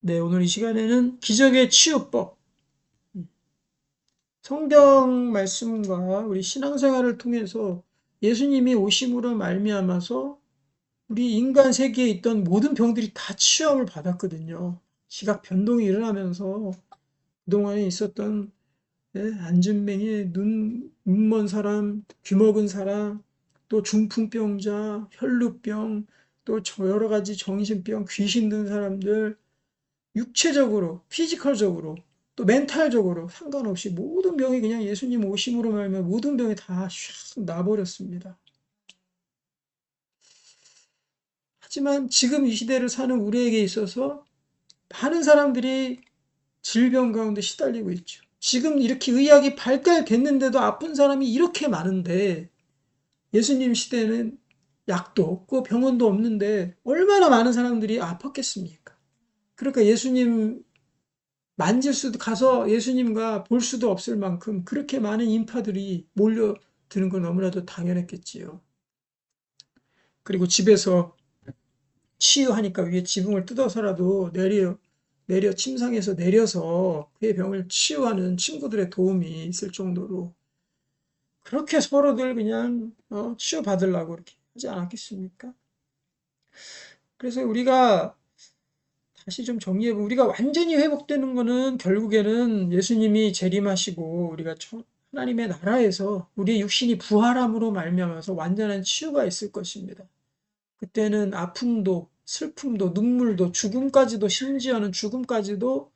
네, 오늘 이 시간에는 기적의 치유법, 성경 말씀과 우리 신앙생활을 통해서 예수님이 오심으로 말미암아서 우리 인간 세계에 있던 모든 병들이 다 치유함을 받았거든요. 시각 변동이 일어나면서 그동안에 있었던 안진뱅이, 눈먼 사람, 귀먹은 사람, 또 중풍병자, 혈루병, 또 여러 가지 정신병, 귀신 든 사람들, 육체적으로, 피지컬적으로, 또 멘탈적으로 상관없이 모든 병이 그냥 예수님 오심으로 말하면 모든 병이 다 샥 나버렸습니다. 하지만 지금 이 시대를 사는 우리에게 있어서 많은 사람들이 질병 가운데 시달리고 있죠. 지금 이렇게 의학이 발달됐는데도 아픈 사람이 이렇게 많은데 예수님 시대는 약도 없고 병원도 없는데 얼마나 많은 사람들이 아팠겠습니까? 그러니까 예수님 만질 수도 가서 예수님과 볼 수도 없을 만큼 그렇게 많은 인파들이 몰려드는 건 너무나도 당연했겠지요. 그리고 집에서 치유하니까 위에 지붕을 뜯어서라도 내려 침상에서 내려서 그의 병을 치유하는 친구들의 도움이 있을 정도로 그렇게 서로들 그냥 치유받으려고 이렇게 하지 않았겠습니까? 그래서 우리가 다시 좀 정리해보면 우리가 완전히 회복되는 거는 결국에는 예수님이 재림하시고 우리가 하나님의 나라에서 우리의 육신이 부활함으로 말미암아서 완전한 치유가 있을 것입니다. 그때는 아픔도 슬픔도 눈물도 죽음까지도 심지어는 죽음까지도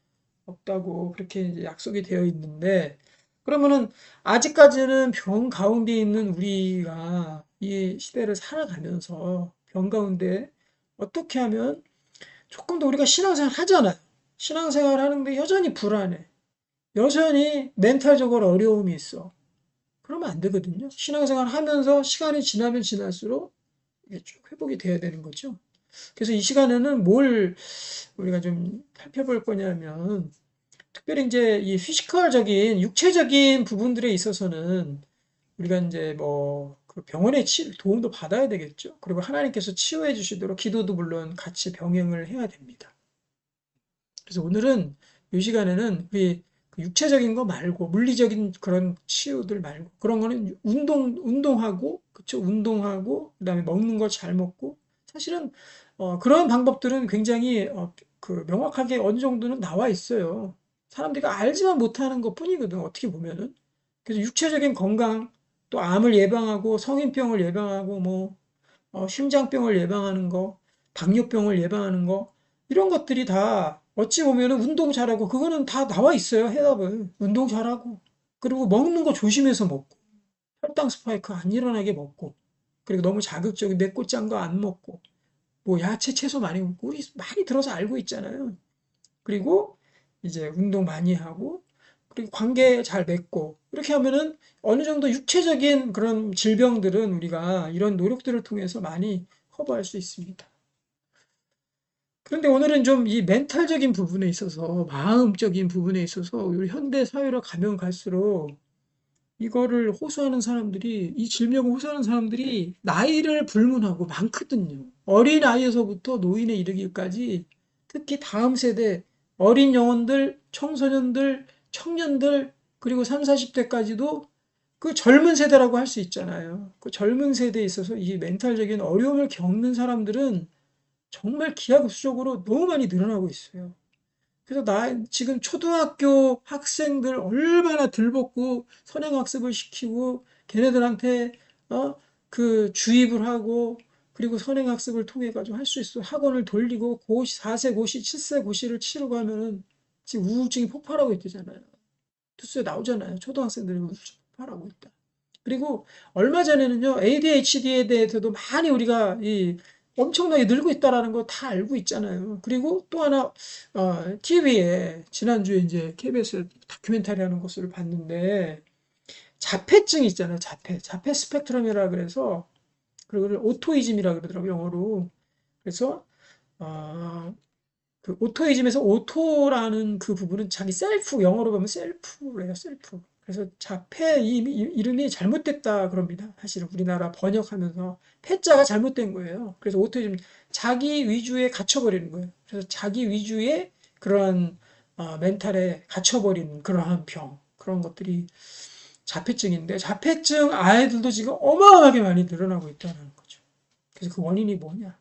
없다고 그렇게 이제 약속이 되어 있는데 그러면은 아직까지는 병 가운데 있는 우리가 이 시대를 살아가면서 병 가운데 어떻게 하면 조금 더 우리가 신앙생활 하잖아요. 신앙생활 하는데 여전히 불안해. 여전히 멘탈적으로 어려움이 있어. 그러면 안 되거든요. 신앙생활 하면서 시간이 지나면 지날수록 이게 쭉 회복이 돼야 되는 거죠. 그래서 이 시간에는 뭘 우리가 좀 살펴볼 거냐면, 특별히 이제 이 피지컬적인, 육체적인 부분들에 있어서는 우리가 이제 그 병원의 도움도 받아야 되겠죠. 그리고 하나님께서 치유해 주시도록 기도도 물론 같이 병행을 해야 됩니다. 그래서 오늘은 이 시간에는 그 육체적인 거 말고 물리적인 그런 치유들 말고 그런 거는 운동하고 그쵸 운동하고 그다음에 먹는 거 잘 먹고 사실은 그런 방법들은 굉장히 그 명확하게 어느 정도는 나와 있어요. 사람들이 알지만 못하는 것 뿐이거든 어떻게 보면은. 그래서 육체적인 건강 또 암을 예방하고 성인병을 예방하고 심장병을 예방하는 거, 당뇨병을 예방하는 거, 이런 것들이 다 어찌 보면은 운동 잘하고, 그거는 다 나와 있어요, 해답은. 운동 잘하고. 그리고 먹는 거 조심해서 먹고, 혈당 스파이크 안 일어나게 먹고, 그리고 너무 자극적인 맵고짠 거 안 먹고, 뭐 야채, 채소 많이 먹고, 우리 많이 들어서 알고 있잖아요. 그리고 이제 운동 많이 하고, 그리고 관계 잘 맺고, 이렇게 하면은 어느 정도 육체적인 그런 질병들은 우리가 이런 노력들을 통해서 많이 커버할 수 있습니다. 그런데 오늘은 좀 이 멘탈적인 부분에 있어서, 마음적인 부분에 있어서, 우리 현대 사회로 가면 갈수록 이거를 호소하는 사람들이, 이 질병을 호소하는 사람들이 나이를 불문하고 많거든요. 어린 아이에서부터 노인에 이르기까지 특히 다음 세대, 어린 영혼들, 청소년들, 청년들, 그리고 3, 40대까지도 그 젊은 세대라고 할 수 있잖아요. 그 젊은 세대에 있어서 이 멘탈적인 어려움을 겪는 사람들은 정말 기하급수적으로 너무 많이 늘어나고 있어요. 그래서 지금 초등학교 학생들 얼마나 들볶고 선행학습을 시키고 걔네들한테 어, 그 주입을 하고 그리고 선행학습을 통해 가지고 할 수 있어 학원을 돌리고 고시 4세 고시 7세 고시를 치르고 하면은 지금 우울증이 폭발하고 있대잖아요. 뉴스에 나오잖아요. 초등학생들이 우울증 폭발하고 있다. 그리고 얼마 전에는요, ADHD에 대해서도 많이 우리가 엄청나게 늘고 있다라는 거 다 알고 있잖아요. 그리고 또 하나, TV에, 지난주에 이제 KBS 다큐멘터리 하는 것을 봤는데, 자폐증 있잖아요, 자폐. 자폐 스펙트럼이라 그래서, 그걸 오토이즘이라 그러더라고요, 영어로. 그래서, 어, 그 오토이즘에서 오토라는 그 부분은 자기 셀프, 영어로 보면 셀프래요, 셀프. 그래서 자폐 이름이 잘못됐다 그럽니다. 사실은 우리나라 번역하면서 패자가 잘못된 거예요. 그래서 오토이즘 자기 위주에 갇혀버리는 거예요. 그래서 자기 위주의 그러한 멘탈에 갇혀버린 그러한 병, 그런 것들이 자폐증인데, 자폐증 아이들도 지금 어마어마하게 많이 늘어나고 있다는 거죠. 그래서 그 원인이 뭐냐?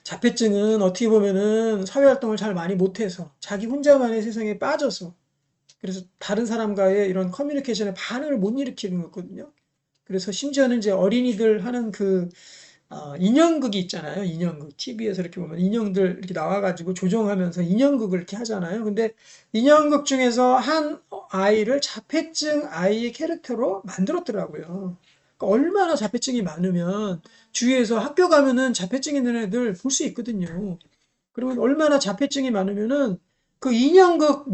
자폐증은 어떻게 보면은 사회활동을 잘 많이 못해서 자기 혼자만의 세상에 빠져서, 그래서 다른 사람과의 이런 커뮤니케이션에 반응을 못 일으키는 거거든요. 그래서 심지어는 이제 어린이들 하는 그 인형극이 있잖아요. 인형극. TV에서 이렇게 보면 인형들 이렇게 나와가지고 조정하면서 인형극을 이렇게 하잖아요. 근데 인형극 중에서 한 아이를 자폐증 아이의 캐릭터로 만들었더라고요. 그러니까 얼마나 자폐증이 많으면 주위에서 학교 가면은 자폐증 있는 애들 볼 수 있거든요. 그러면 얼마나 자폐증이 많으면은 그 인형극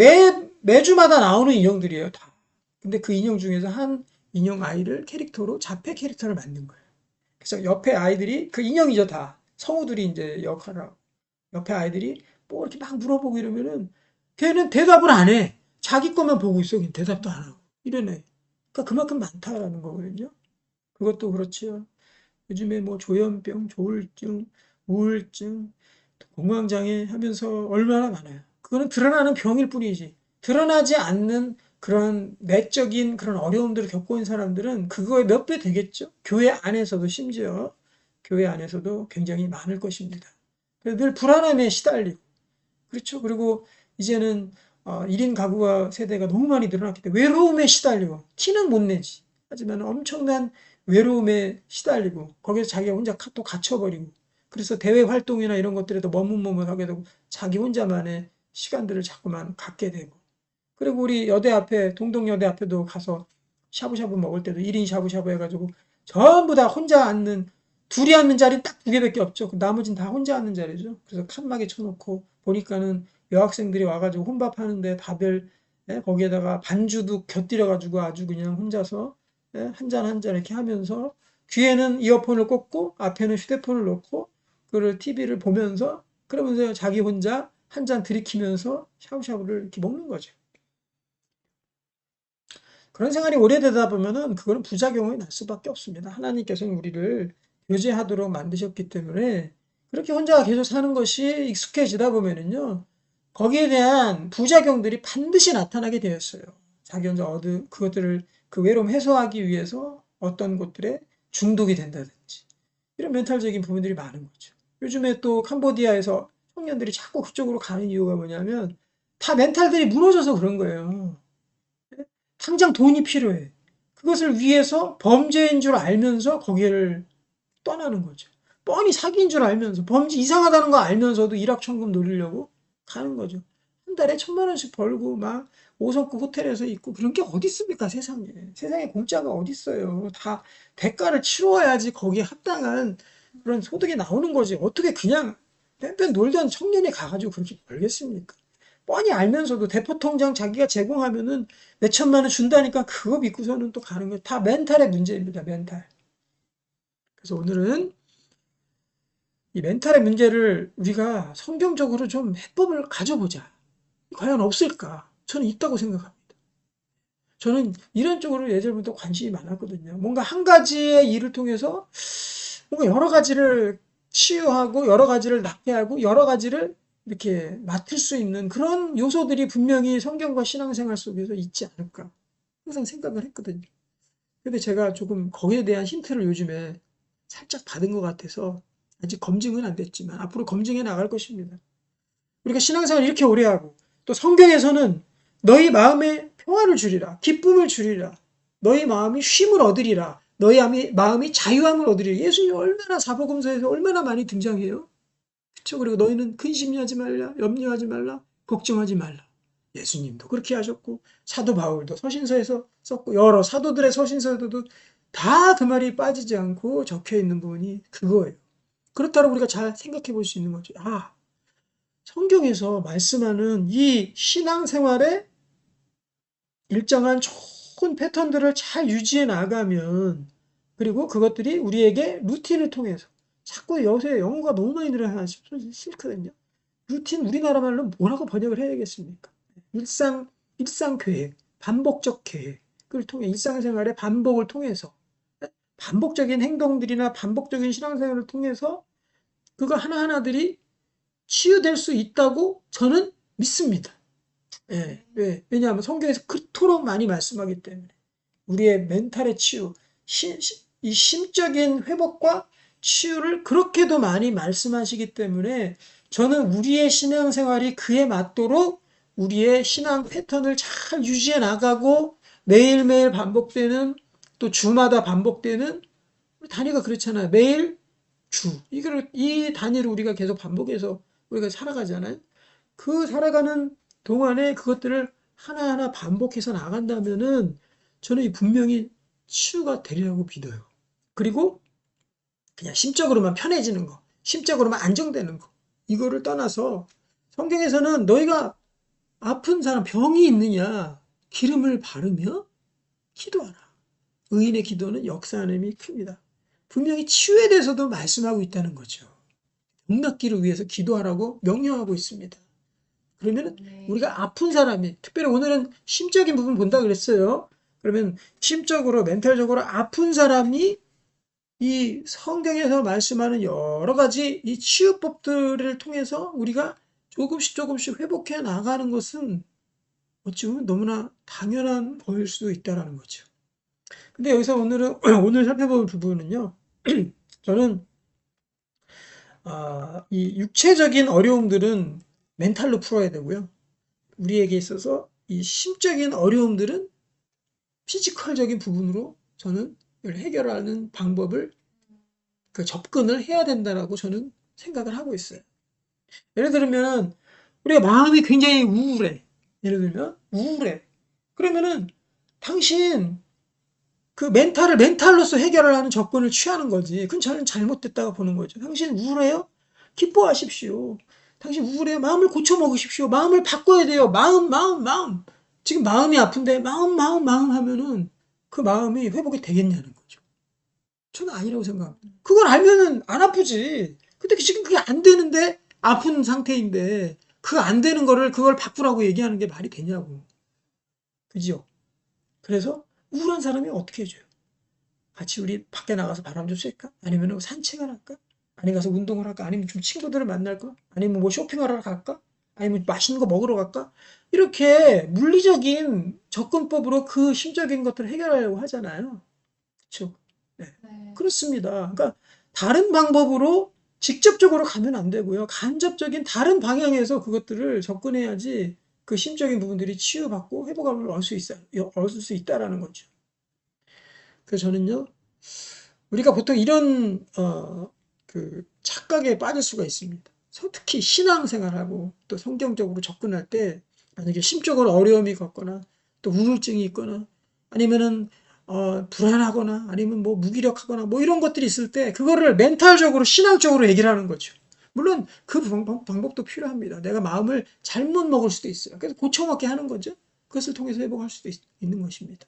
매주마다 나오는 인형들이에요, 다. 근데 그 인형 중에서 한 인형 아이를 캐릭터로 자폐 캐릭터를 만든 거예요. 그래서 옆에 아이들이 그 인형이죠, 다. 성우들이 이제 역할을 하고. 옆에 아이들이 뭐 이렇게 막 물어보고 이러면은 걔는 대답을 안 해. 자기 것만 보고 있어. 그냥 대답도 안 하고. 이러네. 그러니까 그만큼 많다라는 거거든요. 그것도 그렇죠. 요즘에 뭐 조현병, 조울증, 우울증, 공황장애 하면서 얼마나 많아요. 그거는 드러나는 병일 뿐이지. 드러나지 않는 그런 내적인 그런 어려움들을 겪고 있는 사람들은 그거의 몇 배 되겠죠. 교회 안에서도 심지어 교회 안에서도 굉장히 많을 것입니다. 그래서 늘 불안함에 시달리고 그렇죠. 그리고 이제는 1인 가구가 세대가 너무 많이 늘어났기 때문에 외로움에 시달리고 티는 못 내지. 하지만 엄청난 외로움에 시달리고 거기서 자기가 혼자 또 갇혀버리고 그래서 대외 활동이나 이런 것들에도 머뭇머뭇하게 되고 자기 혼자만의 시간들을 자꾸만 갖게 되고 그리고 우리 여대 앞에 동덕여대 앞에도 가서 샤브샤브 먹을 때도 1인 샤브샤브 해가지고 전부 다 혼자 앉는 둘이 앉는 자리 딱 두 개밖에 없죠. 나머진 다 혼자 앉는 자리죠. 그래서 칸막이 쳐놓고 보니까는 여학생들이 와가지고 혼밥 하는데 다들 거기에다가 반주도 곁들여가지고 아주 그냥 혼자서 한 잔 한 잔 이렇게 하면서 귀에는 이어폰을 꽂고 앞에는 휴대폰을 놓고 그를 TV를 보면서 그러면서 자기 혼자 한 잔 들이키면서 샤브샤브를 이렇게 먹는 거죠. 그런 생활이 오래되다 보면은 그거는 부작용이 날 수밖에 없습니다. 하나님께서는 우리를 교제하도록 만드셨기 때문에 그렇게 혼자 계속 사는 것이 익숙해지다 보면은요, 거기에 대한 부작용들이 반드시 나타나게 되었어요. 자기 혼자 그것들을 그 외로움 해소하기 위해서 어떤 것들에 중독이 된다든지 이런 멘탈적인 부분들이 많은 거죠. 요즘에 또 캄보디아에서 청년들이 자꾸 그쪽으로 가는 이유가 뭐냐면 다 멘탈들이 무너져서 그런 거예요. 당장 돈이 필요해. 그것을 위해서 범죄인 줄 알면서 거기를 떠나는 거죠. 뻔히 사기인 줄 알면서 범죄 이상하다는 거 알면서도 일확천금 노리려고 가는 거죠. 한 달에 1,000만 원씩 벌고 막 5성급 호텔에서 있고 그런 게 어디 있습니까 세상에. 세상에 공짜가 어디 있어요. 다 대가를 치러야지 거기에 합당한 그런 소득이 나오는 거지. 어떻게 그냥 뺑뺑 놀던 청년이 가가지고 그렇게 벌겠습니까? 뻔히 알면서도 대포통장 자기가 제공하면은 몇 천만 원 준다니까 그거 믿고서는 또 가는 거예요. 다 멘탈의 문제입니다. 멘탈. 그래서 오늘은 이 멘탈의 문제를 우리가 성경적으로 좀 해법을 가져보자. 과연 없을까? 저는 있다고 생각합니다. 저는 이런 쪽으로 예전부터 관심이 많았거든요. 뭔가 한 가지의 일을 통해서 뭔가 여러 가지를 치유하고 여러 가지를 낫게 하고 여러 가지를 이렇게 맡을 수 있는 그런 요소들이 분명히 성경과 신앙생활 속에서 있지 않을까 항상 생각을 했거든요. 근데 제가 조금 거기에 대한 힌트를 요즘에 살짝 받은 것 같아서 아직 검증은 안 됐지만 앞으로 검증해 나갈 것입니다. 우리가 신앙생활 이렇게 오래 하고 또 성경에서는 너희 마음에 평화를 주리라 기쁨을 주리라 너희 마음이 쉼을 얻으리라 너희 마음이 자유함을 얻으리라 예수님 얼마나 사복음서에서 얼마나 많이 등장해요. 그렇죠? 그리고 너희는 근심하지 말라 염려하지 말라 걱정하지 말라 예수님도 그렇게 하셨고 사도 바울도 서신서에서 썼고 여러 사도들의 서신서에도 다 그 말이 빠지지 않고 적혀 있는 부분이 그거예요. 그렇다고 우리가 잘 생각해 볼 수 있는 거죠. 성경에서 말씀하는 이 신앙생활의 일정한 좋은 패턴들을 잘 유지해 나가면 그리고 그것들이 우리에게 루틴을 통해서 자꾸 요새 영어가 너무 많이 늘어나서 싫거든요. 루틴 우리나라 말로 뭐라고 번역을 해야겠습니까? 일상 계획, 반복적 계획을 통해 일상생활의 반복을 통해서 반복적인 행동들이나 반복적인 신앙생활을 통해서 그거 하나하나들이 치유될 수 있다고 저는 믿습니다. 예, 왜냐하면 성경에서 그토록 많이 말씀하기 때문에 우리의 멘탈의 치유, 이 심적인 회복과 치유를 그렇게도 많이 말씀하시기 때문에 저는 우리의 신앙생활이 그에 맞도록 우리의 신앙 패턴을 잘 유지해 나가고 매일매일 반복되는 또 주마다 반복되는 우리 단위가 그렇잖아요. 매일 이 단위를 우리가 계속 반복해서 우리가 살아가잖아요. 그 살아가는 동안에 그것들을 하나하나 반복해서 나간다면은 저는 분명히 치유가 되리라고 믿어요. 그리고 그냥 심적으로만 편해지는 거, 심적으로만 안정되는 거, 이거를 떠나서 성경에서는 너희가 아픈 사람, 병이 있느냐, 기름을 바르며 기도하라. 의인의 기도는 역사하는 힘이 큽니다. 분명히 치유에 대해서도 말씀하고 있다는 거죠. 병 낫기를 위해서 기도하라고 명령하고 있습니다. 그러면 우리가 아픈 사람이, 특별히 오늘은 심적인 부분 본다 그랬어요. 그러면 심적으로, 멘탈적으로 아픈 사람이 이 성경에서 말씀하는 여러 가지 이 치유법들을 통해서 우리가 조금씩 회복해 나가는 것은 어찌 보면 너무나 당연한 거일 수도 있다는 거죠. 근데 여기서 오늘 살펴볼 부분은요, 저는, 이 육체적인 어려움들은 멘탈로 풀어야 되고요. 우리에게 있어서 이 심적인 어려움들은 피지컬적인 부분으로 저는 해결하는 방법을, 그 접근을 해야 된다라고 저는 생각을 하고 있어요. 예를 들면, 우리가 마음이 굉장히 우울해. 예를 들면, 우울해. 그러면은, 당신, 그 멘탈로서 해결을 하는 접근을 취하는 거지. 그건 저는 잘못됐다고 보는 거죠. 당신 우울해요? 기뻐하십시오. 당신 우울해요? 마음을 고쳐 먹으십시오. 마음을 바꿔야 돼요. 마음. 지금 마음이 아픈데 마음 하면은 그 마음이 회복이 되겠냐는 거죠. 저는 아니라고 생각합니다. 그걸 알면은 안 아프지. 근데 지금 그게 안 되는데 아픈 상태인데 그 안 되는 거를 그걸 바꾸라고 얘기하는 게 말이 되냐고. 그죠? 그래서 우울한 사람이 어떻게 해줘요? 같이 우리 밖에 나가서 바람 좀 쐴까? 아니면 산책을 할까? 아니면 가서 운동을 할까? 아니면 좀 친구들을 만날까? 아니면 뭐 쇼핑하러 갈까? 아니면 맛있는 거 먹으러 갈까? 이렇게 물리적인 접근법으로 그 심적인 것들을 해결하려고 하잖아요. 그렇죠? 네. 그렇습니다. 그러니까 다른 방법으로 직접적으로 가면 안 되고요. 간접적인 다른 방향에서 그것들을 접근해야지 그 심적인 부분들이 치유받고 회복감을 얻을 수 있다라는 거죠. 그래서 저는요, 우리가 보통 이런 그 착각에 빠질 수가 있습니다. 특히 신앙생활하고 또 성경적으로 접근할 때 만약에 심적으로 어려움이 걷거나 또 우울증이 있거나 아니면은 불안하거나 아니면 뭐 무기력하거나 뭐 이런 것들이 있을 때 그거를 멘탈적으로 신앙적으로 얘기를 하는 거죠. 물론 그 방법도 필요합니다. 내가 마음을 잘못 먹을 수도 있어요. 그래서 고쳐먹게 하는 거죠. 그것을 통해서 회복할 수도 있는 것입니다.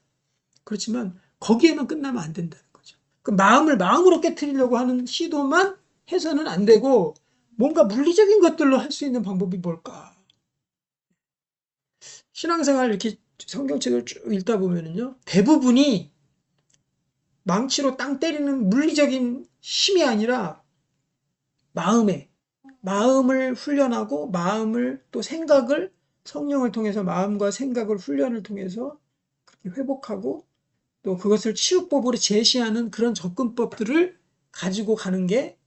그렇지만 거기에만 끝나면 안 된다는 거죠. 그 마음을 마음으로 깨트리려고 하는 시도만 해서는 안 되고 뭔가 물리적인 것들로 할 수 있는 방법이 뭘까? 신앙생활 이렇게 성경책을 쭉 읽다 보면은요, 대부분이 망치로 땅 때리는 물리적인 힘이 아니라 마음을 훈련하고 마음을 또 생각을 성령을 통해서 마음과 생각을 훈련을 통해서 그렇게 회복하고 또 그것을 치유법으로 제시하는 그런 접근법들을 가지고 가는 게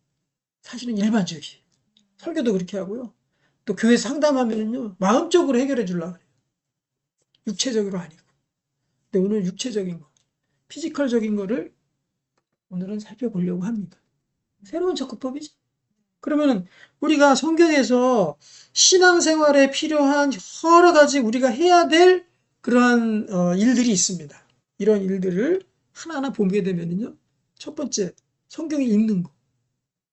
사실은 일반적이에요. 설교도 그렇게 하고요. 또 교회 상담하면은요, 마음적으로 해결해 주려고 그래요. 육체적으로 아니고. 근데 오늘 육체적인 거, 피지컬적인 거를 오늘은 살펴보려고 합니다. 새로운 접근법이죠. 그러면은 우리가 성경에서 신앙생활에 필요한 여러 가지 우리가 해야 될 그러한 일들이 있습니다. 이런 일들을 하나하나 보게 되면요. 첫 번째, 성경을 읽는 거.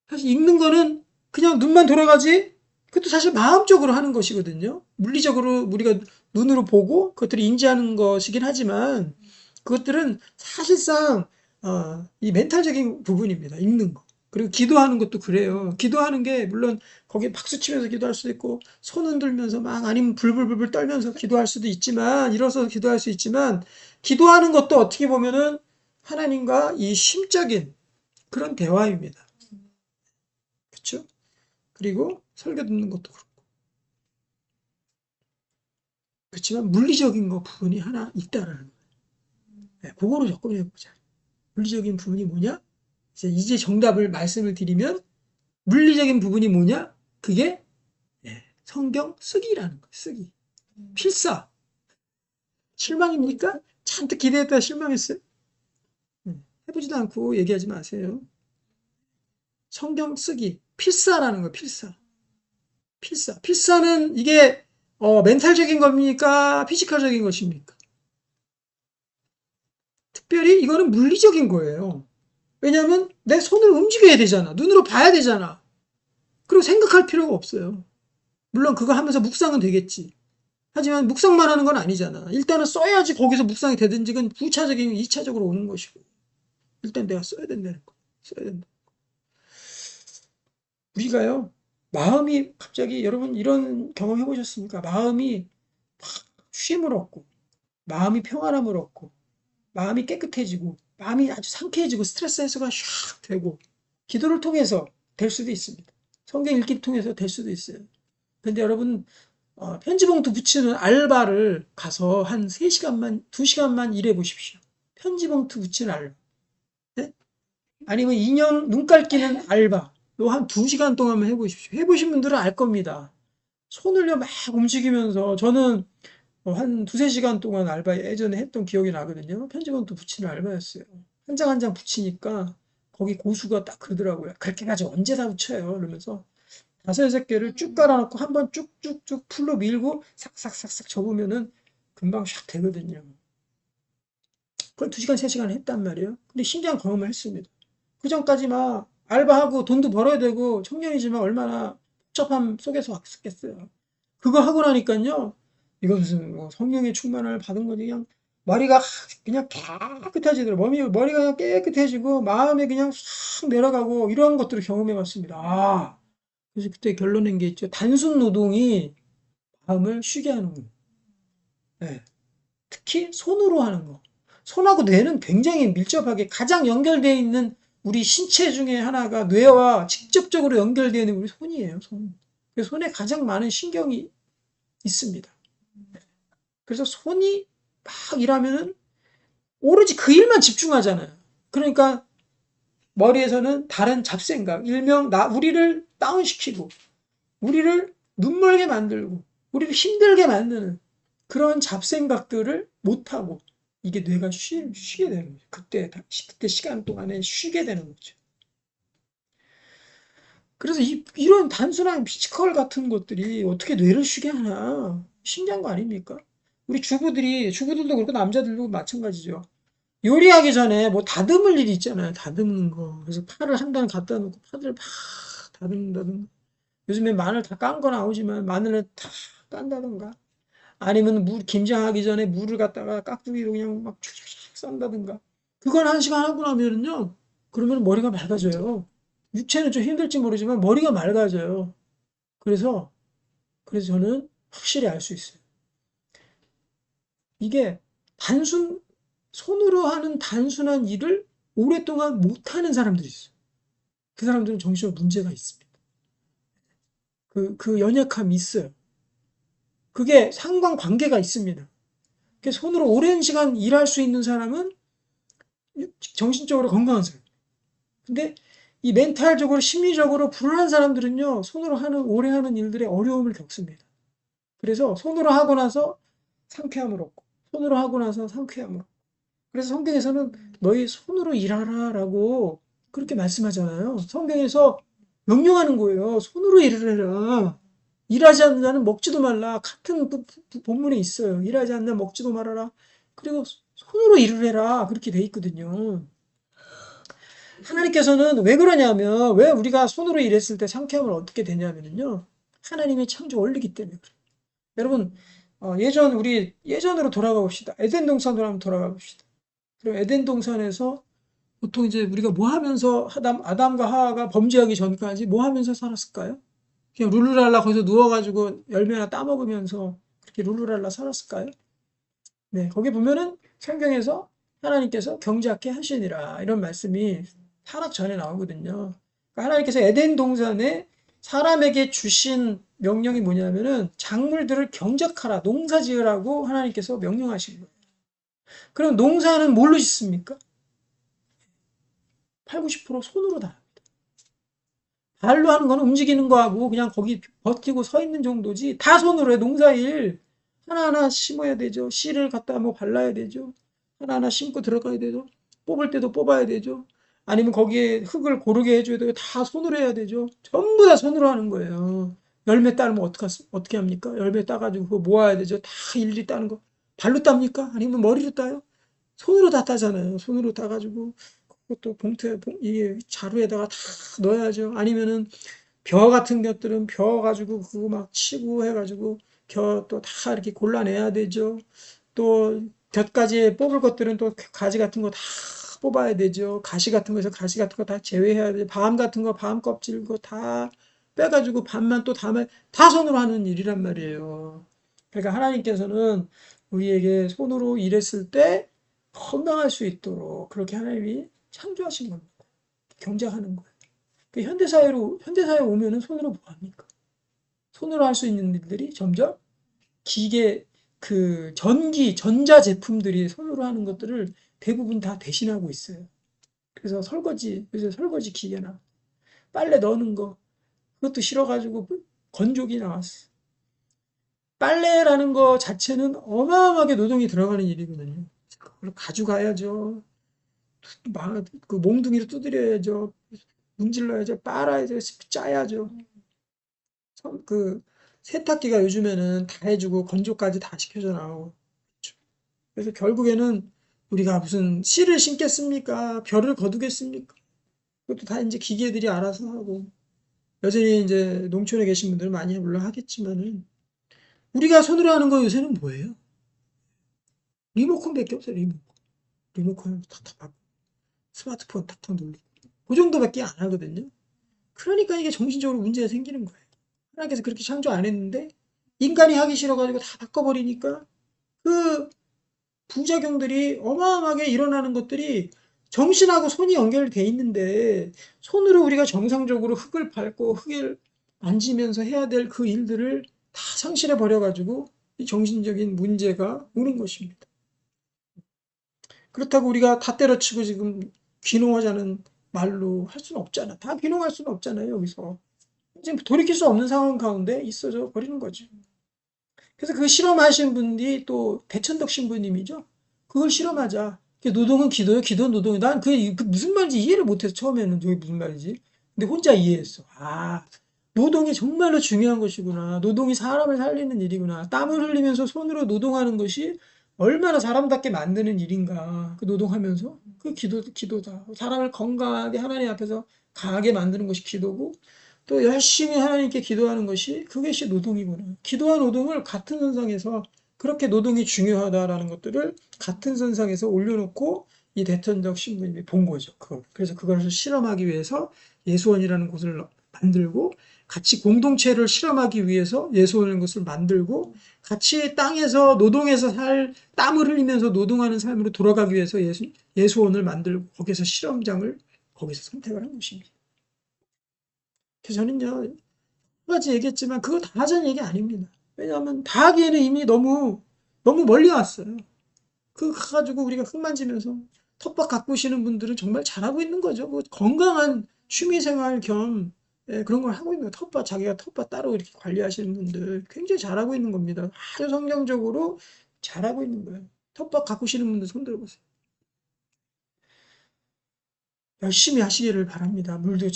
사실 읽는 거는 그냥 눈만 돌아가지, 그것도 사실 마음적으로 하는 것이거든요. 물리적으로 우리가 눈으로 보고 그것들을 인지하는 것이긴 하지만 그것들은 사실상 이 멘탈적인 부분입니다. 읽는 거. 그리고 기도하는 것도 그래요. 기도하는 게 물론 거기에 박수 치면서 기도할 수도 있고 손 흔들면서 막 아니면 불불불 떨면서 기도할 수도 있지만 일어서서 기도할 수 있지만 기도하는 것도 어떻게 보면은 하나님과 이 심적인 그런 대화입니다. 그렇죠? 그리고 설교 듣는 것도 그렇고. 그렇지만 물리적인 거 부분이 하나 있다라는 거예요. 네, 그거로 접근해 보자. 물리적인 부분이 뭐냐? 이제 정답을 말씀을 드리면 물리적인 부분이 뭐냐? 그게 성경 쓰기라는 거예요. 쓰기. 필사. 실망입니까? 잔뜩 기대했다 실망했어요. 해보지도 않고 얘기하지 마세요. 성경 쓰기. 필사라는 거예요. 필사. 필사. 필사는 이게 멘탈적인 겁니까? 피지컬적인 것입니까? 특별히 이거는 물리적인 거예요. 왜냐하면 내 손을 움직여야 되잖아. 눈으로 봐야 되잖아. 그리고 생각할 필요가 없어요. 물론 그거 하면서 묵상은 되겠지. 하지만 묵상만 하는 건 아니잖아. 일단은 써야지 거기서 묵상이 되든지 그건 부차적인 2차적으로 오는 것이고. 일단 내가 써야 된다는 거. 써야 된다. 우리가요. 마음이 갑자기 여러분 이런 경험 해보셨습니까? 마음이 막 쉼을 얻고 마음이 평안함을 얻고 마음이 깨끗해지고 마음이 아주 상쾌해지고 스트레스 해소가 샥 되고 기도를 통해서 될 수도 있습니다. 성경 읽기를 통해서 될 수도 있어요. 근데 여러분 편지 봉투 붙이는 알바를 가서 한 3시간만 2시간만 일해 보십시오. 편지 봉투 붙이는 알바. 네? 아니면 인형 눈깔 끼는 알바. 한 2시간 동안만 해보십시오. 해보신 분들은 알 겁니다. 손을요 막 움직이면서 저는 한 2~3시간 동안 알바 예전에 했던 기억이 나거든요. 편집본도 붙이는 알바였어요. 한 장 한 장 붙이니까 거기 고수가 딱 그러더라고요. 그렇게까지 언제 다 붙여요? 그러면서 5~6개를 쭉 깔아놓고 한번 쭉쭉쭉 풀로 밀고 싹싹싹싹 접으면은 금방 샥 되거든요. 그걸 2시간, 3시간 했단 말이에요. 근데 신기한 경험을 했습니다. 그 전까지 막 알바하고 돈도 벌어야 되고 청년이지만 얼마나 복잡함 속에서 왔겠어요. 그거 하고 나니까요. 이거 무슨 뭐 성령의 충만을 받은 거지 그냥 머리가 그냥 깨끗해지더라고요. 머리가 그냥 깨끗해지고 마음에 그냥 싹 내려가고 이런 것들을 경험해 봤습니다. 그래서 그때 결론 낸 게 있죠. 단순 노동이 마음을 쉬게 하는 거예요. 네. 특히 손으로 하는 거. 손하고 뇌는 굉장히 밀접하게 가장 연결되어 있는 우리 신체 중에 하나가 뇌와 직접적으로 연결되어 있는 우리 손이에요. 손. 그래서 손에 가장 많은 신경이 있습니다. 그래서 손이 막 일하면은 오로지 그 일만 집중하잖아요. 그러니까 머리에서는 다른 잡생각, 일명 우리를 다운시키고, 우리를 눈멀게 만들고, 우리를 힘들게 만드는 그런 잡생각들을 못하고, 이게 뇌가 쉬게 되는 거죠. 그때 시간 동안에 쉬게 되는 거죠. 그래서 이런 단순한 피지컬 같은 것들이 어떻게 뇌를 쉬게 하나 신기한 거 아닙니까? 우리 주부들도 그렇고 남자들도 마찬가지죠. 요리하기 전에 뭐 다듬을 일이 있잖아요. 다듬는 거. 그래서 파를 한 단 갖다 놓고 파를 막 다듬는다든가. 요즘에 마늘 다 깐 거 나오지만 마늘을 다 깐다든가. 아니면 김장하기 전에 물을 갖다가 깍두기로 그냥 막 촥촥 썬다든가. 그걸 1시간 하고 나면은요. 그러면 머리가 맑아져요. 육체는 좀 힘들지 모르지만 머리가 맑아져요. 그래서 저는 확실히 알 수 있어요. 이게 손으로 하는 단순한 일을 오랫동안 못하는 사람들이 있어요. 그 사람들은 정신적 문제가 있습니다. 그 연약함이 있어요. 그게 상관관계가 있습니다. 손으로 오랜 시간 일할 수 있는 사람은 정신적으로 건강한 사람. 근데 이 멘탈적으로 심리적으로 불안한 사람들은요. 손으로 오래 하는 일들에 어려움을 겪습니다. 그래서 손으로 하고 나서 상쾌함을 얻고 손으로 하고 나서 상쾌함을 얻고 그래서 성경에서는 너희 손으로 일하라라고 그렇게 말씀하잖아요. 성경에서 명령하는 거예요. 손으로 일을 해라. 일하지 않는 자는 먹지도 말라. 같은 본문에 있어요. 일하지 않는 자 먹지도 말아라. 그리고 손으로 일을 해라. 그렇게 돼 있거든요. 하나님께서는 왜 그러냐면 왜 우리가 손으로 일했을 때 상쾌함을 얻게 되냐면요. 하나님의 창조 원리이기 때문에 그래요. 여러분 우리 예전으로 돌아가 봅시다. 에덴 동산으로 한번 돌아가 봅시다. 그럼 에덴 동산에서 보통 이제 우리가 뭐 하면서 아담과 하와가 범죄하기 전까지 뭐 하면서 살았을까요? 그냥 룰루랄라 거기서 누워가지고 열매나 따먹으면서 그렇게 룰루랄라 살았을까요? 네, 거기 보면은 성경에서 하나님께서 경작케 하시니라 이런 말씀이 타락 전에 나오거든요. 그러니까 하나님께서 에덴 동산에 사람에게 주신 명령이 뭐냐면은 작물들을 경작하라, 농사 지으라고 하나님께서 명령하신 거예요. 그럼 농사는 뭘로 짓습니까? 8, 90% 손으로 다 합니다. 발로 하는 건 움직이는 거하고 그냥 거기 버티고 서 있는 정도지 다 손으로 해. 농사일 하나하나 심어야 되죠. 씨를 갖다 뭐 발라야 되죠. 하나하나 심고 들어가야 되죠. 뽑을 때도 뽑아야 되죠. 아니면 거기에 흙을 고르게 해줘야 되고 다 손으로 해야 되죠. 전부 다 손으로 하는 거예요. 열매 따면 어떻게 합니까? 열매 따가지고 그거 모아야 되죠. 다 일일이 따는 거. 발로 땁니까? 아니면 머리로 따요? 손으로 다 따잖아요. 손으로 따가지고 그것도 이게 자루에다가 다 넣어야죠. 아니면은 벼 같은 것들은 벼 가지고 그거 막 치고 해가지고 벼 또 다 이렇게 골라내야 되죠. 또 곁가지에 뽑을 것들은 또 가지 같은 거 다 뽑아야 되죠. 가시 같은 거에서 가시 같은 거 다 제외해야 되죠. 밤 같은 거 밤 껍질 거 다 빼가지고 밤만 또 담아 다 손으로 하는 일이란 말이에요. 그러니까 하나님께서는 우리에게 손으로 일했을 때 건강할 수 있도록 그렇게 하나님이 창조하신 겁니다. 경작하는 거예요. 그 현대사회 오면은 손으로 뭐 합니까? 손으로 할 수 있는 일들이 점점 기계, 전자 제품들이 손으로 하는 것들을 대부분 다 대신하고 있어요. 그래서 요새 설거지 기계나 빨래 넣는 거, 그것도 싫어가지고 건조기 나왔어. 빨래라는 거 자체는 어마어마하게 노동이 들어가는 일이거든요. 그걸 가져가야죠. 그 몽둥이로 두드려야죠. 문질러야죠. 빨아야죠. 짜야죠. 그 세탁기가 요즘에는 다 해주고 건조까지 다 시켜줘 나오고. 그래서 결국에는 우리가 무슨 씨를 심겠습니까? 벼를 거두겠습니까? 그것도 다 이제 기계들이 알아서 하고. 여전히 이제 농촌에 계신 분들은 많이 물론 하겠지만은 우리가 손으로 하는 거 요새는 뭐예요? 리모컨밖에 없어요. 리모컨 탁탁 받고 스마트폰 탁탁 눌리고 그 정도밖에 안 하거든요. 그러니까 이게 정신적으로 문제가 생기는 거예요. 하나님께서 그렇게 창조 안 했는데 인간이 하기 싫어가지고 다 바꿔버리니까 그 부작용들이 어마어마하게 일어나는 것들이 정신하고 손이 연결돼 있는데 손으로 우리가 정상적으로 흙을 밟고 흙을 만지면서 해야 될 그 일들을 다 상실해 버려가지고 이 정신적인 문제가 오는 것입니다. 그렇다고 우리가 다 때려치고 지금 귀농하자는 말로 할 수는 없잖아. 다 귀농할 수는 없잖아요, 여기서. 지금 돌이킬 수 없는 상황 가운데 있어져 버리는 거죠. 그래서 그 실험하신 분이 또 대천덕 신부님이죠. 그걸 실험하자. 노동은 기도요, 기도는 노동이. 난 그게 무슨 말인지 이해를 못해서 처음에는 저게 무슨 말이지. 근데 혼자 이해했어. 아, 노동이 정말로 중요한 것이구나. 노동이 사람을 살리는 일이구나. 땀을 흘리면서 손으로 노동하는 것이 얼마나 사람답게 만드는 일인가. 그 노동하면서. 그 기도다. 사람을 건강하게 하나님 앞에서 강하게 만드는 것이 기도고, 또 열심히 하나님께 기도하는 것이 그것이 노동이구나. 기도와 노동을 같은 선상에서 그렇게 노동이 중요하다라는 것들을 같은 선상에서 올려놓고 이 대천적 신부님이 본 거죠. 그래서 그것을 실험하기 위해서 예수원이라는 곳을 만들고 같이 공동체를 실험하기 위해서 예수원이라는 곳을 만들고 같이 땅에서 노동해서 땀을 흘리면서 노동하는 삶으로 돌아가기 위해서 예수원을 만들고 거기서 실험장을 거기서 선택을 한 것입니다. 그래서 저는요, 한 가지 얘기했지만 그거 다 하자는 얘기 아닙니다. 왜냐하면 다 하기에는 이미 너무 멀리 왔어요. 그거 가가지고 우리가 흙 만지면서 텃밭 가꾸시는 분들은 정말 잘하고 있는 거죠. 뭐 건강한 취미생활 겸 그런 걸 하고 있는 거예요. 자기가 텃밭 따로 이렇게 관리하시는 분들 굉장히 잘하고 있는 겁니다. 아주 성경적으로 잘하고 있는 거예요. 텃밭 가꾸시는 분들 손 들어보세요. 열심히 하시기를 바랍니다. 물도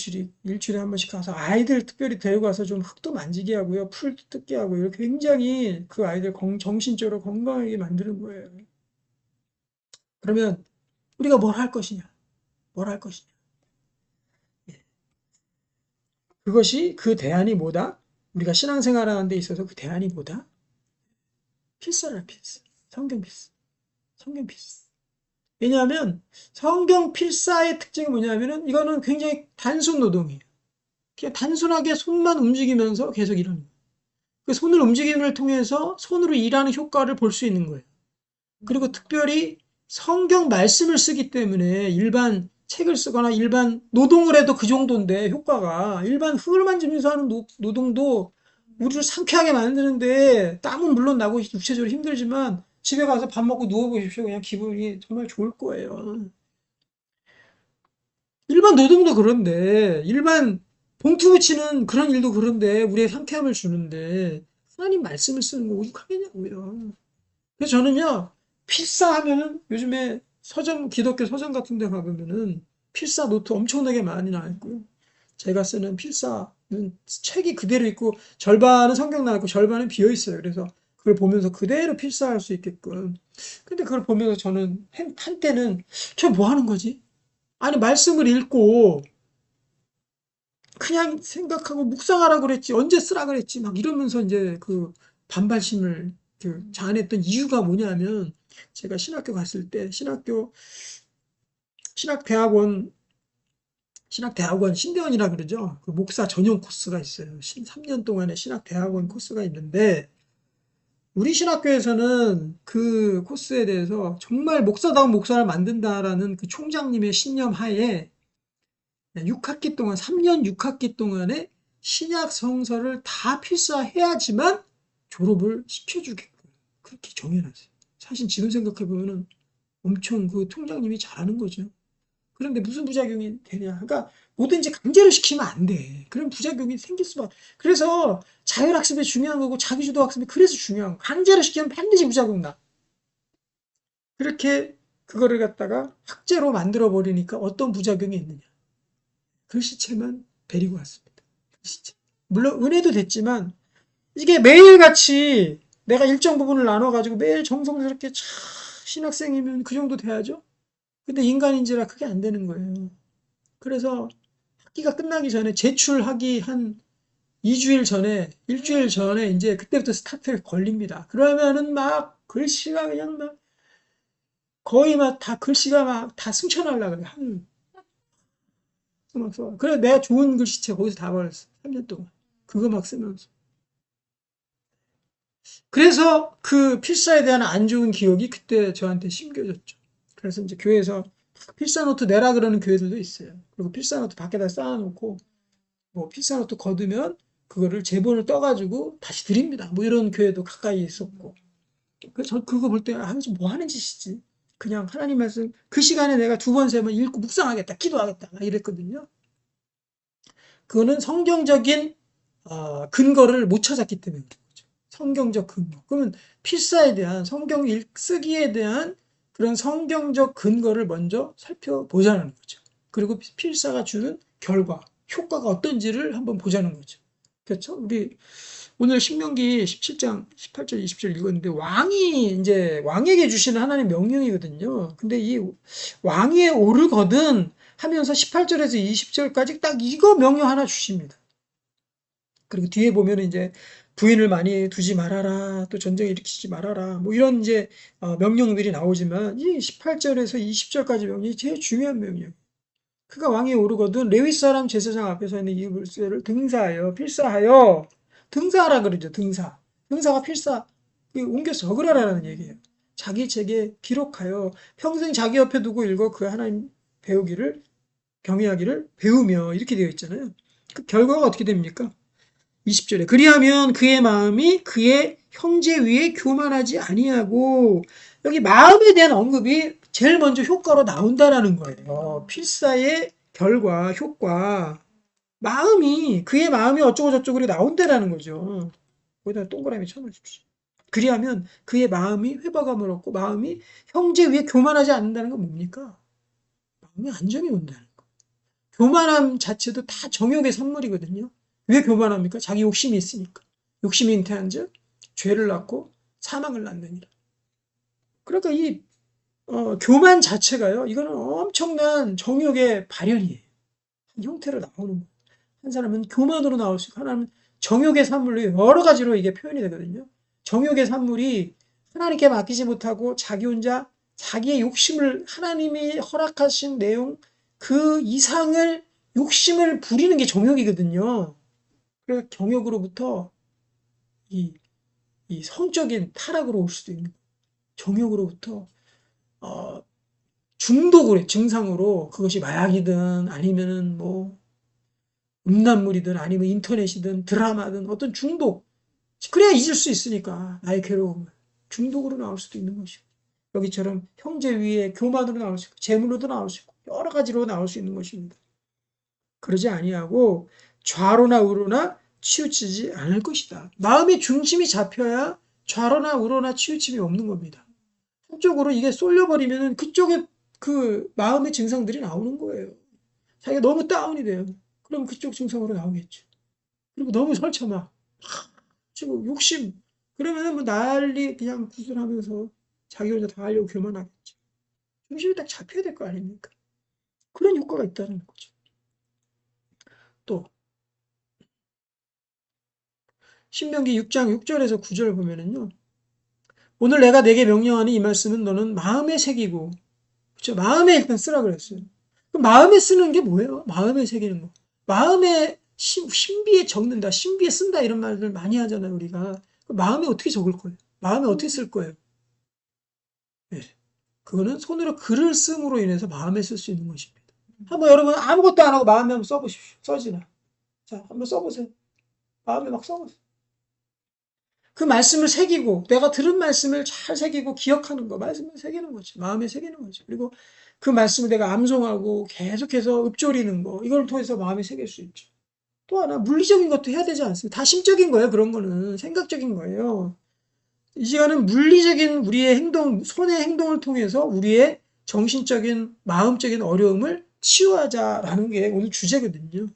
일주일에 한 번씩 가서 아이들 특별히 데리고 가서 좀 흙도 만지게 하고요. 풀도 뜯게 하고 이렇게 굉장히 그 아이들 정신적으로 건강하게 만드는 거예요. 그러면 우리가 뭘 할 것이냐? 뭘 할 것이냐? 예. 그것이 그 대안이 뭐다? 우리가 신앙생활하는 데 있어서 그 대안이 뭐다? 필사라 필사. 성경 필사. 성경 필사. 왜냐하면 성경 필사의 특징이 뭐냐면은 이거는 굉장히 단순 노동이에요. 그냥 단순하게 손만 움직이면서 계속 일하는 거예요. 그 손을 움직임을 통해서 손으로 일하는 효과를 볼 수 있는 거예요. 그리고 특별히 성경 말씀을 쓰기 때문에 일반 책을 쓰거나 일반 노동을 해도 그 정도인데 효과가 일반 흙을 만지면서 하는 노동도 우리를 상쾌하게 만드는데 땀은 물론 나고 육체적으로 힘들지만 집에 가서 밥 먹고 누워 보십시오. 그냥 기분이 정말 좋을 거예요. 일반 노동도 그런데 일반 봉투 붙이는 그런 일도 그런데 우리의 상쾌함을 주는데 하나님 말씀을 쓰는 거 오죽하겠냐고요. 그래서 저는요, 필사하면은 요즘에 서점, 기독교 서점 같은 데 가보면은 필사 노트 엄청나게 많이 나와 있고요. 제가 쓰는 필사는 책이 그대로 있고 절반은 성경 나와 있고 절반은 비어 있어요. 그래서 그걸 보면서 그대로 필사할 수 있게끔. 근데 그걸 보면서 저는 한때는 저 뭐 하는 거지? 아니, 말씀을 읽고 그냥 생각하고 묵상하라 그랬지, 언제 쓰라 그랬지, 막 이러면서 이제 그 반발심을 그 자아냈던 이유가 뭐냐면 제가 신학교 갔을 때 신학대학원 신학대학원 신대원이라 그러죠. 그 목사 전용 코스가 있어요. 3년 동안의 신학대학원 코스가 있는데 우리 신학교에서는 그 코스에 대해서 정말 목사다운 목사를 만든다라는 그 총장님의 신념 하에 6학기 동안, 3년 6학기 동안에 신약 성서를 다 필사해야지만 졸업을 시켜주겠고, 그렇게 정해놨어요. 사실 지금 생각해보면 엄청 그 총장님이 잘하는 거죠. 그런데 무슨 부작용이 되냐. 그러니까 뭐든지 강제로 시키면 안 돼. 그런 부작용이 생길 수밖에. 그래서 자율학습이 중요한 거고 자기주도 학습이 그래서 중요한 거. 강제로 시키면 반드시 부작용 나. 그렇게 그거를 갖다가 학제로 만들어 버리니까 어떤 부작용이 있느냐. 글씨체만 데리고 왔습니다. 글씨체. 물론 은혜도 됐지만 이게 매일같이 내가 일정 부분을 나눠가지고 매일 정성스럽게 신학생이면 그 정도 돼야죠. 근데 인간인지라 그게 안 되는 거예요. 그래서 학기가 끝나기 전에 제출하기 한 2주일 전에, 일주일 전에 이제 그때부터 스타트가 걸립니다. 그러면은 막 글씨가 그냥 막 거의 막 다 글씨가 막 다 승천하려고 그래. 막 써. 그래 내가 좋은 글씨체 거기서 다 버렸어. 3년 동안. 그거 막 쓰면서. 그래서 그 필사에 대한 안 좋은 기억이 그때 저한테 심겨졌죠. 그래서 이제 교회에서 필사 노트 내라 그러는 교회들도 있어요. 그리고 필사 노트 밖에다 쌓아놓고 뭐 필사 노트 거두면 그거를 제본을 떠가지고 다시 드립니다. 뭐 이런 교회도 가까이 있었고. 그래서 저 그거 볼 때 아, 뭐 하는 짓이지? 그냥 하나님 말씀 그 시간에 내가 두 번, 세 번 읽고 묵상하겠다, 기도하겠다 막 이랬거든요. 그거는 성경적인 근거를 못 찾았기 때문에 그런 거죠. 성경적 근거. 그러면 필사에 대한 성경 쓰기에 대한 그런 성경적 근거를 먼저 살펴보자는 거죠. 그리고 필사가 주는 결과, 효과가 어떤지를 한번 보자는 거죠. 그렇죠? 우리 오늘 신명기 17장 18절 20절 읽었는데 왕이 이제 왕에게 주시는 하나님의 명령이거든요. 근데 이 왕위에 오르거든 하면서 18절에서 20절까지 딱 이거 명령 하나 주십니다. 그리고 뒤에 보면 이제 부인을 많이 두지 말아라, 또 전쟁 일으키지 말아라, 뭐 이런 이제 명령들이 나오지만 이 18절에서 20절까지 명령이 제일 중요한 명령. 그가 왕위에 오르거든 레위 사람 제사장 앞에서 있는 이 물세를 등사하여 필사하여 등사하라 그러죠. 등사가 필사 옮겨 적으라라는 얘기예요. 자기 책에 기록하여 평생 자기 옆에 두고 읽어 그 하나님 배우기를 경외하기를 배우며 이렇게 되어 있잖아요. 그 결과가 어떻게 됩니까? 20절에 그리하면 그의 마음이 그의 형제 위에 교만하지 아니하고 여기 마음에 대한 언급이 제일 먼저 효과로 나온다라는 거예요. 필사의 결과, 효과. 그의 마음이 어쩌고 저쩌고 나온다라는 거죠. 거기다 동그라미 쳐놓으십시오. 그리하면 그의 마음이 회복함을 얻고 마음이 형제 위에 교만하지 않는다는 건 뭡니까? 마음의 안정이 온다는 거. 교만함 자체도 다 정욕의 산물이거든요. 왜 교만합니까? 자기 욕심이 있으니까. 욕심이 잉태한즉 죄를 낳고 사망을 낳느니라. 그러니까 이 교만 자체가요. 이거는 엄청난 정욕의 발현이에요. 한 형태로 나오는 거예요. 한 사람은 교만으로 나올 수 있고 하나는 정욕의 산물로 여러 가지로 이게 표현이 되거든요. 정욕의 산물이 하나님께 맡기지 못하고 자기 혼자 자기의 욕심을 하나님이 허락하신 내용 그 이상을 욕심을 부리는 게 정욕이거든요. 그래서 정욕으로부터 이, 이 성적인 타락으로 올 수도 있는 거예요. 정욕으로부터 어, 중독으로 해, 증상으로. 그것이 마약이든 아니면은 뭐 음란물이든 아니면 인터넷이든 드라마든 어떤 중독. 그래야 잊을 수 있으니까 나의 괴로움을. 중독으로 나올 수도 있는 것이고. 여기처럼 형제 위에 교만으로 나올 수 있고 재물로도 나올 수 있고 여러 가지로 나올 수 있는 것입니다. 그러지 아니하고 좌로나 우로나 치우치지 않을 것이다. 마음의 중심이 잡혀야 좌로나 우로나 치우침이 없는 겁니다. 한쪽으로 이게 쏠려버리면 그쪽에 그 마음의 증상들이 나오는 거예요. 자기가 너무 다운이 돼요. 그럼 그쪽 증상으로 나오겠죠. 그리고 너무 설쳐막 지금 욕심 그러면은 뭐 난리 그냥 구슬하면서 자기 혼자 다 하려고 교만하겠죠. 중심이 딱 잡혀야 될 거 아닙니까? 그런 효과가 있다는 거죠. 또 신명기 6장 6절에서 9절 보면은요. 오늘 내가 내게 명령하는 이 말씀은 너는 마음에 새기고 그렇죠? 마음에 일단 쓰라 그랬어요. 그럼 마음에 쓰는 게 뭐예요? 마음에 새기는 거. 마음에 신비에 적는다, 신비에 쓴다 이런 말들 많이 하잖아요, 우리가. 마음에 어떻게 적을 거예요? 마음에 어떻게 쓸 거예요? 네. 그거는 손으로 글을 씀으로 인해서 마음에 쓸 수 있는 것입니다. 한번 여러분 아무것도 안 하고 마음에 한번 써보십시오. 써지나. 자, 한번 써보세요. 마음에 막 써보세요. 그 말씀을 새기고 내가 들은 말씀을 잘 새기고 기억하는 거 말씀을 새기는 거지 마음에 새기는 거지 그리고 그 말씀을 내가 암송하고 계속해서 읊조리는 거 이걸 통해서 마음에 새길 수 있죠. 또 하나 물리적인 것도 해야 되지 않습니까? 다 심적인 거예요. 그런 거는 생각적인 거예요. 이 시간은 물리적인 우리의 행동 손의 행동을 통해서 우리의 정신적인 마음적인 어려움을 치유하자라는 게 오늘 주제거든요.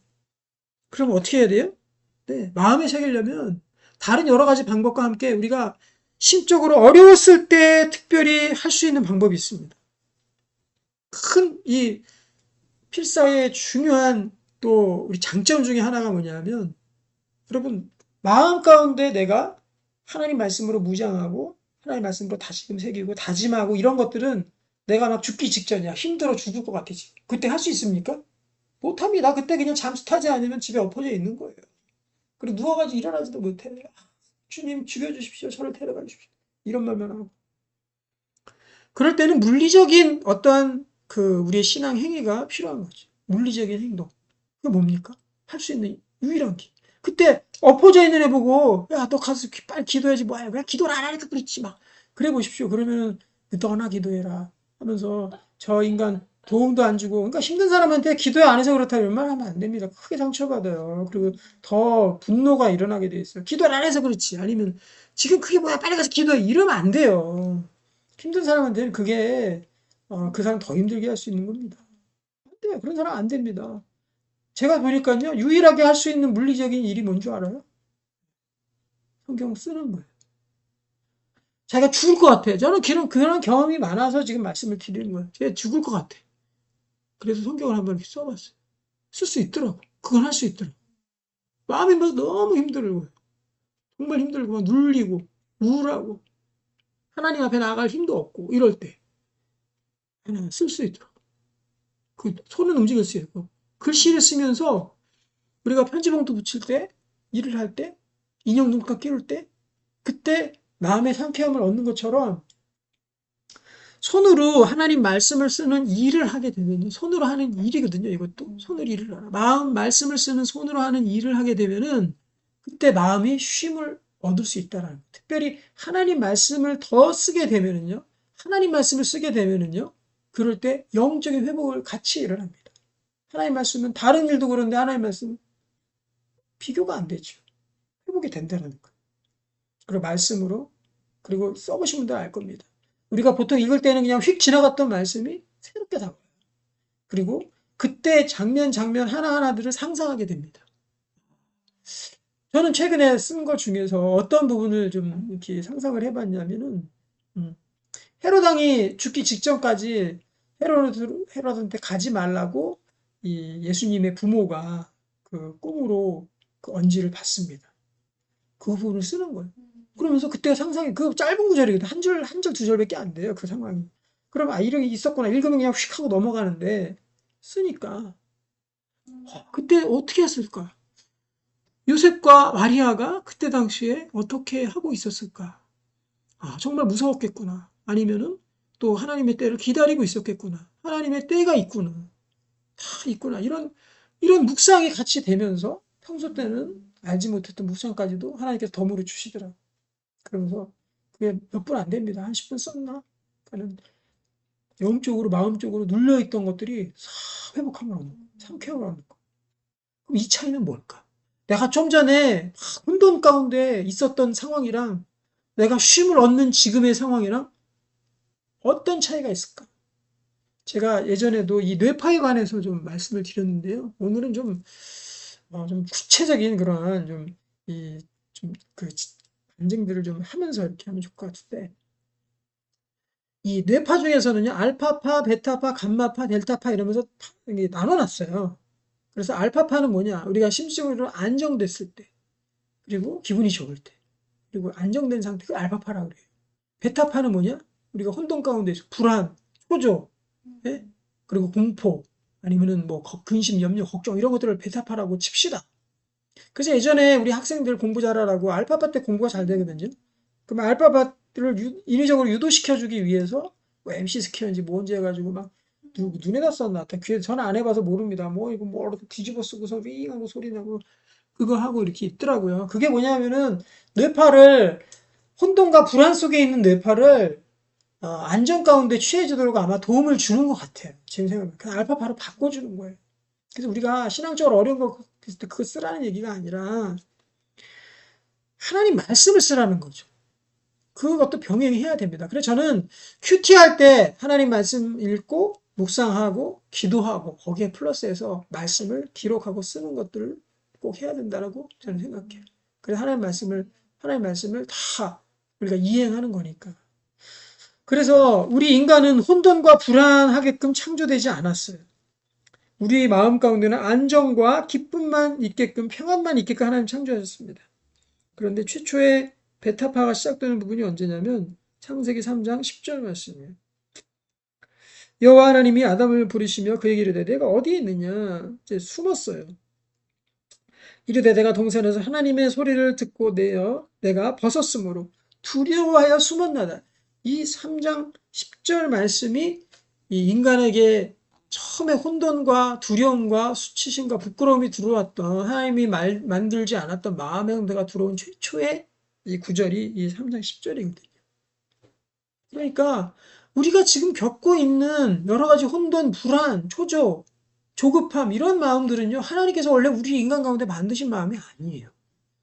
그럼 어떻게 해야 돼요? 네, 마음에 새기려면 다른 여러 가지 방법과 함께 우리가 심적으로 어려웠을 때 특별히 할 수 있는 방법이 있습니다. 큰 이 필사의 중요한 또 우리 장점 중에 하나가 뭐냐면 여러분 마음 가운데 내가 하나님 말씀으로 무장하고 하나님 말씀으로 다시금 새기고 다짐하고 이런 것들은 내가 막 죽기 직전이야. 힘들어 죽을 것 같아 지금. 그때 할 수 있습니까? 못합니다. 그때 그냥 잠수 타지 않으면 집에 엎어져 있는 거예요. 그리고 누워가지고 일어나지도 못해. 주님 죽여주십시오. 저를 데려가 주십시오. 이런 말만 하고. 그럴 때는 물리적인 어떤 그 우리의 신앙 행위가 필요한 거죠. 물리적인 행동. 그게 뭡니까? 할 수 있는 유일한 길. 그때 엎어져 있는 애 보고 야, 너 가서 빨리 기도해야지 뭐야. 왜 기도를 안 하니까 그렇지 막. 그래 보십시오. 그러면 너나 기도해라 하면서 저 인간 도움도 안 주고 그러니까 힘든 사람한테 기도 안 해서 그렇다 이런 말 하면 안 됩니다. 크게 상처받아요. 그리고 더 분노가 일어나게 돼 있어요. 기도를 안 해서 그렇지. 아니면 지금 그게 뭐야. 빨리 가서 기도해. 이러면 안 돼요. 힘든 사람한테는 그게 그 사람 더 힘들게 할 수 있는 겁니다. 안 돼요. 그런 사람 안 됩니다. 제가 보니까요, 유일하게 할 수 있는 물리적인 일이 뭔 줄 알아요? 성경 쓰는 거예요. 자기가 죽을 것 같아. 저는 그런 경험이 많아서 지금 말씀을 드리는 거예요. 제가 죽을 것 같아. 그래서 성경을 한번 이렇게 써봤어요. 쓸 수 있더라고. 그건 할 수 있더라고. 마음이 막 너무 힘들고, 정말 힘들고, 막 눌리고, 우울하고, 하나님 앞에 나아갈 힘도 없고, 이럴 때. 하나 쓸 수 있더라고. 그 손은 움직일 수 있고. 글씨를 쓰면서 우리가 편지봉투 붙일 때, 일을 할 때, 인형 눈가 끼울 때, 그때 마음의 상쾌함을 얻는 것처럼 손으로 하나님 말씀을 쓰는 일을 하게 되면요. 손으로 하는 일이거든요. 이것도 손으로 일을 하라. 마음 말씀을 쓰는 손으로 하는 일을 하게 되면은 그때 마음이 쉼을 얻을 수 있다라는 거예요. 특별히 하나님 말씀을 더 쓰게 되면은요. 하나님 말씀을 쓰게 되면은요. 그럴 때 영적인 회복을 같이 일어납니다. 하나님 말씀은 다른 일도 그런데 하나님 말씀은 비교가 안 되죠. 회복이 된다는 거예요. 그리고 말씀으로 그리고 써보신 분들 알 겁니다. 우리가 보통 읽을 때는 그냥 휙 지나갔던 말씀이 새롭게 다가와요. 그리고 그때 장면 장면 하나하나들을 상상하게 됩니다. 저는 최근에 쓴 것 중에서 어떤 부분을 좀 이렇게 상상을 해봤냐면은 헤롯 왕이 죽기 직전까지 헤롯한테 가지 말라고 이 예수님의 부모가 그 꿈으로 그 언지를 받습니다. 그 부분을 쓰는 거예요. 그러면서 그때 상상이 그 짧은 구절이거든. 한 절, 두 절밖에 안 돼요. 그 상황이. 그럼 아 이런 게 있었구나. 읽으면 그냥 휙 하고 넘어가는데 쓰니까 그때 어떻게 했을까? 요셉과 마리아가 그때 당시에 어떻게 하고 있었을까? 아, 정말 무서웠겠구나. 아니면은 또 하나님의 때를 기다리고 있었겠구나. 하나님의 때가 있구나. 다 있구나. 이런 묵상이 같이 되면서 평소 때는 알지 못했던 묵상까지도 하나님께서 덤으로 주시더라고요. 그러면서 그게 몇 분 안 됩니다. 한 10분 썼나? 그러니까 영적으로 마음적으로 눌려있던 것들이 싹 회복함을 얻는 거예요. 상쾌함을 얻는 거예요. 그럼 이 차이는 뭘까? 내가 좀 전에 막 혼돈 가운데 있었던 상황이랑 내가 쉼을 얻는 지금의 상황이랑 어떤 차이가 있을까? 제가 예전에도 이 뇌파에 관해서 좀 말씀을 드렸는데요. 오늘은 좀 구체적인 그런 그 간증들을 좀 하면서 이렇게 하면 좋을 것 같은데, 이 뇌파 중에서는요, 알파파, 베타파, 감마파, 델타파 이러면서 이게 나눠놨어요. 그래서 알파파는 뭐냐? 우리가 심적으로 안정됐을 때, 그리고 기분이 좋을 때, 그리고 안정된 상태가 알파파라고 그래요. 베타파는 뭐냐? 우리가 혼돈 가운데서 불안, 초조, 예? 그리고 공포, 아니면은 뭐 근심, 염려, 걱정 이런 것들을 베타파라고 칩시다. 그래서 예전에 우리 학생들 공부 잘하라고 알파파 때 공부가 잘 되거든요. 그럼 알파파들을 인위적으로 유도시켜주기 위해서 뭐 MC 스퀘어인지 뭔지 해가지고 막 눈에다 썼나? 귀에 저는 안 해봐서 모릅니다. 뭐 이거 뭐 뒤집어 쓰고서 윙 하고 소리 나고 그거 하고 이렇게 있더라고요. 그게 뭐냐면은 뇌파를 혼돈과 불안 속에 있는 뇌파를 안정 가운데 취해지도록 아마 도움을 주는 것 같아요. 지금 생각하면. 그 알파파로 바꿔주는 거예요. 그래서 우리가 신앙적으로 어려운 거 그거 쓰라는 얘기가 아니라 하나님 말씀을 쓰라는 거죠. 그것도 병행해야 됩니다. 그래서 저는 큐티 할 때 하나님 말씀 읽고 묵상하고 기도하고 거기에 플러스해서 말씀을 기록하고 쓰는 것들을 꼭 해야 된다라고 저는 생각해요. 그래서 하나님 말씀을 다 우리가 이행하는 거니까. 그래서 우리 인간은 혼돈과 불안하게끔 창조되지 않았어요. 우리 마음 가운데는 안정과 기쁨만 있게끔 평안만 있게끔 하나님 창조하셨습니다. 그런데 최초의 베타파가 시작되는 부분이 언제냐면 창세기 3장 10절 말씀이에요. 여호와 하나님이 아담을 부르시며 그에게 이르되 내가 어디에 있느냐? 이제 숨었어요. 이르되 내가 동산에서 하나님의 소리를 듣고 내가 벗었으므로 두려워하여 숨었나다. 이 3장 10절 말씀이 이 인간에게 처음에 혼돈과 두려움과 수치심과 부끄러움이 들어왔던 하나님이 만들지 않았던 마음의 상태가 들어온 최초의 이 구절이 이 3장 10절이거든요. 그러니까 우리가 지금 겪고 있는 여러 가지 혼돈, 불안, 초조, 조급함 이런 마음들은요. 하나님께서 원래 우리 인간 가운데 만드신 마음이 아니에요.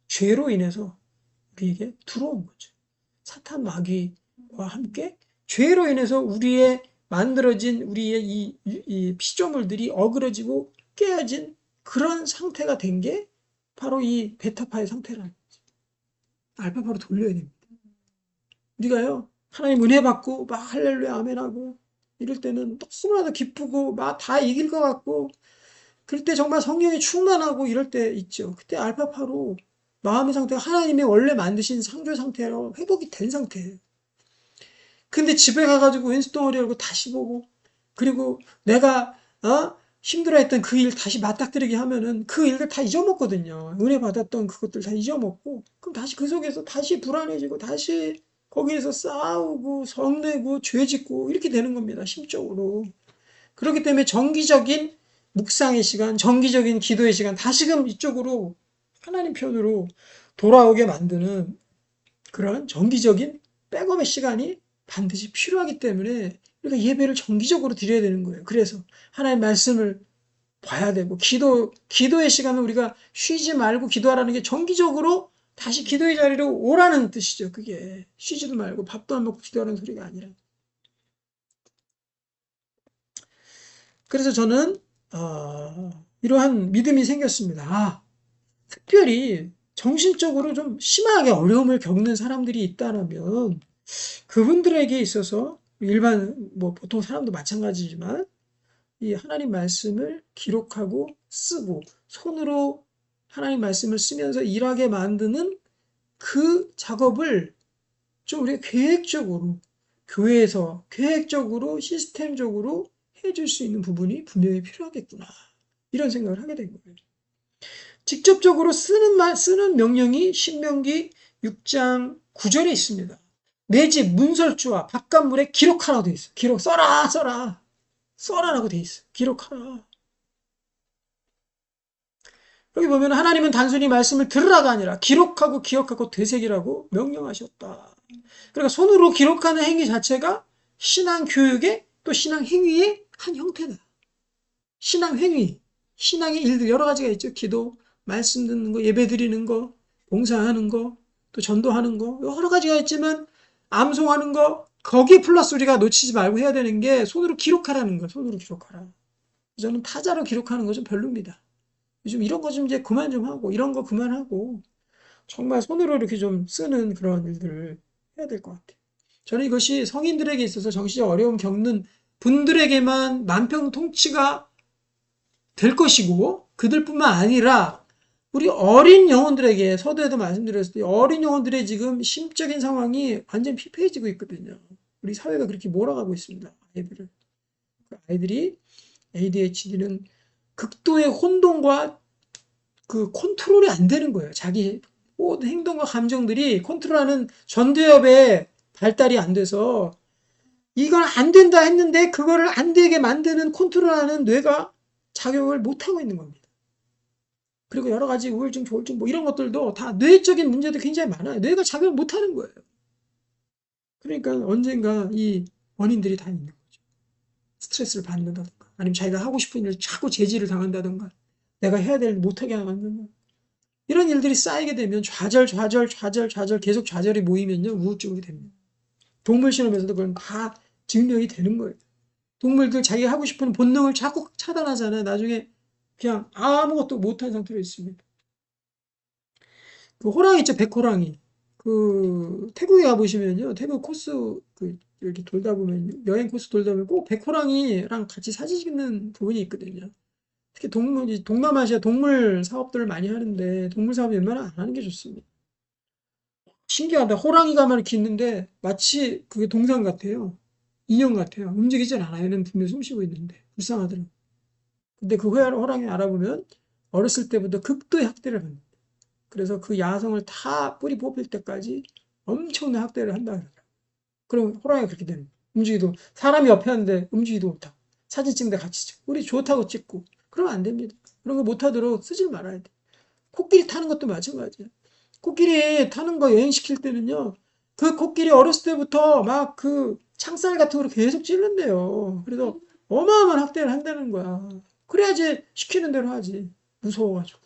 죄로 인해서 우리에게 들어온 거죠. 사탄 마귀와 함께 죄로 인해서 우리의 만들어진 우리의 이 피조물들이 어그러지고 깨어진 그런 상태가 된 게 바로 이 베타파의 상태라는 거죠. 알파파로 돌려야 됩니다. 우리가요, 하나님 은혜 받고 막 할렐루야 아멘하고 이럴 때는 너무나도 기쁘고 막 다 이길 것 같고 그럴 때 정말 성령이 충만하고 이럴 때 있죠. 그때 알파파로 마음의 상태가 하나님이 원래 만드신 창조 상태로 회복이 된 상태예요. 근데 집에 가가지고 왼수덩어리 열고 다시 보고 그리고 내가 힘들어했던 그 일 다시 맞닥뜨리게 하면은 그 일들 다 잊어먹거든요. 은혜 받았던 그것들 다 잊어먹고 그럼 다시 그 속에서 다시 불안해지고 다시 거기에서 싸우고 성내고 죄짓고 이렇게 되는 겁니다. 심적으로. 그렇기 때문에 정기적인 묵상의 시간, 정기적인 기도의 시간 다시금 이쪽으로 하나님 편으로 돌아오게 만드는 그런 정기적인 백업의 시간이 반드시 필요하기 때문에 우리가 예배를 정기적으로 드려야 되는 거예요. 그래서 하나님 말씀을 봐야 되고 기도의 시간은 우리가 쉬지 말고 기도하라는 게 정기적으로 다시 기도의 자리로 오라는 뜻이죠. 그게 쉬지도 말고 밥도 안 먹고 기도하는 소리가 아니라. 그래서 저는 이러한 믿음이 생겼습니다. 특별히 정신적으로 좀 심하게 어려움을 겪는 사람들이 있다면 그분들에게 있어서 일반 뭐 보통 사람도 마찬가지지만 이 하나님 말씀을 기록하고 쓰고 손으로 하나님 말씀을 쓰면서 일하게 만드는 그 작업을 좀 우리가 계획적으로 교회에서 계획적으로 시스템적으로 해줄 수 있는 부분이 분명히 필요하겠구나 이런 생각을 하게 된 거예요. 직접적으로 쓰는 명령이 신명기 6장 9절에 있습니다. 내 집 문설주와 바깥문에 기록하라고 돼 있어. 기록 써라 써라 써라라고 돼 있어. 기록하라. 여기 보면 하나님은 단순히 말씀을 들으라가 아니라 기록하고 기억하고 되새기라고 명령하셨다. 그러니까 손으로 기록하는 행위 자체가 신앙 교육의 또 신앙 행위의 한 형태다. 신앙 행위, 신앙의 일들 여러 가지가 있죠. 기도, 말씀 듣는 거, 예배 드리는 거, 봉사하는 거, 또 전도하는 거 여러 가지가 있지만 암송하는 거 거기에 플러스 우리가 놓치지 말고 해야 되는 게 손으로 기록하라는 거예요. 손으로 기록하라. 저는 타자로 기록하는 거 좀 별로입니다. 요즘 이런 거 좀 이제 그만 좀 하고 이런 거 그만하고 정말 손으로 이렇게 좀 쓰는 그런 일들을 해야 될 것 같아요. 저는 이것이 성인들에게 있어서 정신적 어려움 겪는 분들에게만 만병통치가 될 것이고 그들뿐만 아니라 우리 어린 영혼들에게 서두에도 말씀드렸을 때 어린 영혼들의 지금 심적인 상황이 완전 피폐해지고 있거든요. 우리 사회가 그렇게 몰아가고 있습니다. 아이들을. 아이들이 ADHD는 극도의 혼동과 그 컨트롤이 안 되는 거예요. 자기 모든 행동과 감정들이 컨트롤하는 전두엽의 발달이 안 돼서 이걸 안 된다 했는데 그거를 안 되게 만드는 컨트롤하는 뇌가 작용을 못 하고 있는 겁니다. 그리고 여러 가지 우울증, 조울증 뭐 이런 것들도 다 뇌적인 문제도 굉장히 많아요. 뇌가 작용을 못 하는 거예요. 그러니까 언젠가 이 원인들이 다 있는 거죠. 스트레스를 받는다든가 아니면 자기가 하고 싶은 일을 자꾸 제지를 당한다든가 내가 해야 될 일 못하게 만든다. 이런 일들이 쌓이게 되면 좌절 계속 좌절이 모이면요 우울증이 됩니다. 동물 실험에서도 그건 다 증명이 되는 거예요. 동물들 자기가 하고 싶은 본능을 자꾸 차단하잖아요. 나중에 그냥 아무것도 못한 상태로 있습니다. 그 호랑이 있죠, 백호랑이. 그 태국에 가보시면요, 태국 코스 그 이렇게 돌다 보면 여행 코스 돌다 보면 꼭 백호랑이랑 같이 사진 찍는 부분이 있거든요. 특히 동남아시아 동물 사업들을 많이 하는데 동물 사업 웬만하면 안 하는 게 좋습니다. 신기하다. 호랑이가 막 이렇게 있는데 마치 그게 동상 같아요. 인형 같아요. 움직이질 않아요. 얘는 분명히 숨 쉬고 있는데 불쌍하더라고요. 근데 그 호랑이 알아보면 어렸을 때부터 극도의 학대를 합니다. 그래서 그 야성을 다 뿌리 뽑힐 때까지 엄청난 학대를 한다 그러더라고요. 그럼 호랑이가 그렇게 되는 거예요. 움직이도 사람이 옆에 하는데 움직이도 못하고 사진 찍는데 같이 찍고 우리 좋다고 찍고 그러면 안 됩니다. 그런 거 못하도록 쓰지 말아야 돼. 코끼리 타는 것도 마찬가지예요. 코끼리 타는 거 여행시킬 때는요. 그 코끼리 어렸을 때부터 막 그 창살 같은 거로 계속 찌른대요. 그래서 어마어마한 학대를 한다는 거야. 그래야지 시키는 대로 하지. 무서워가지고.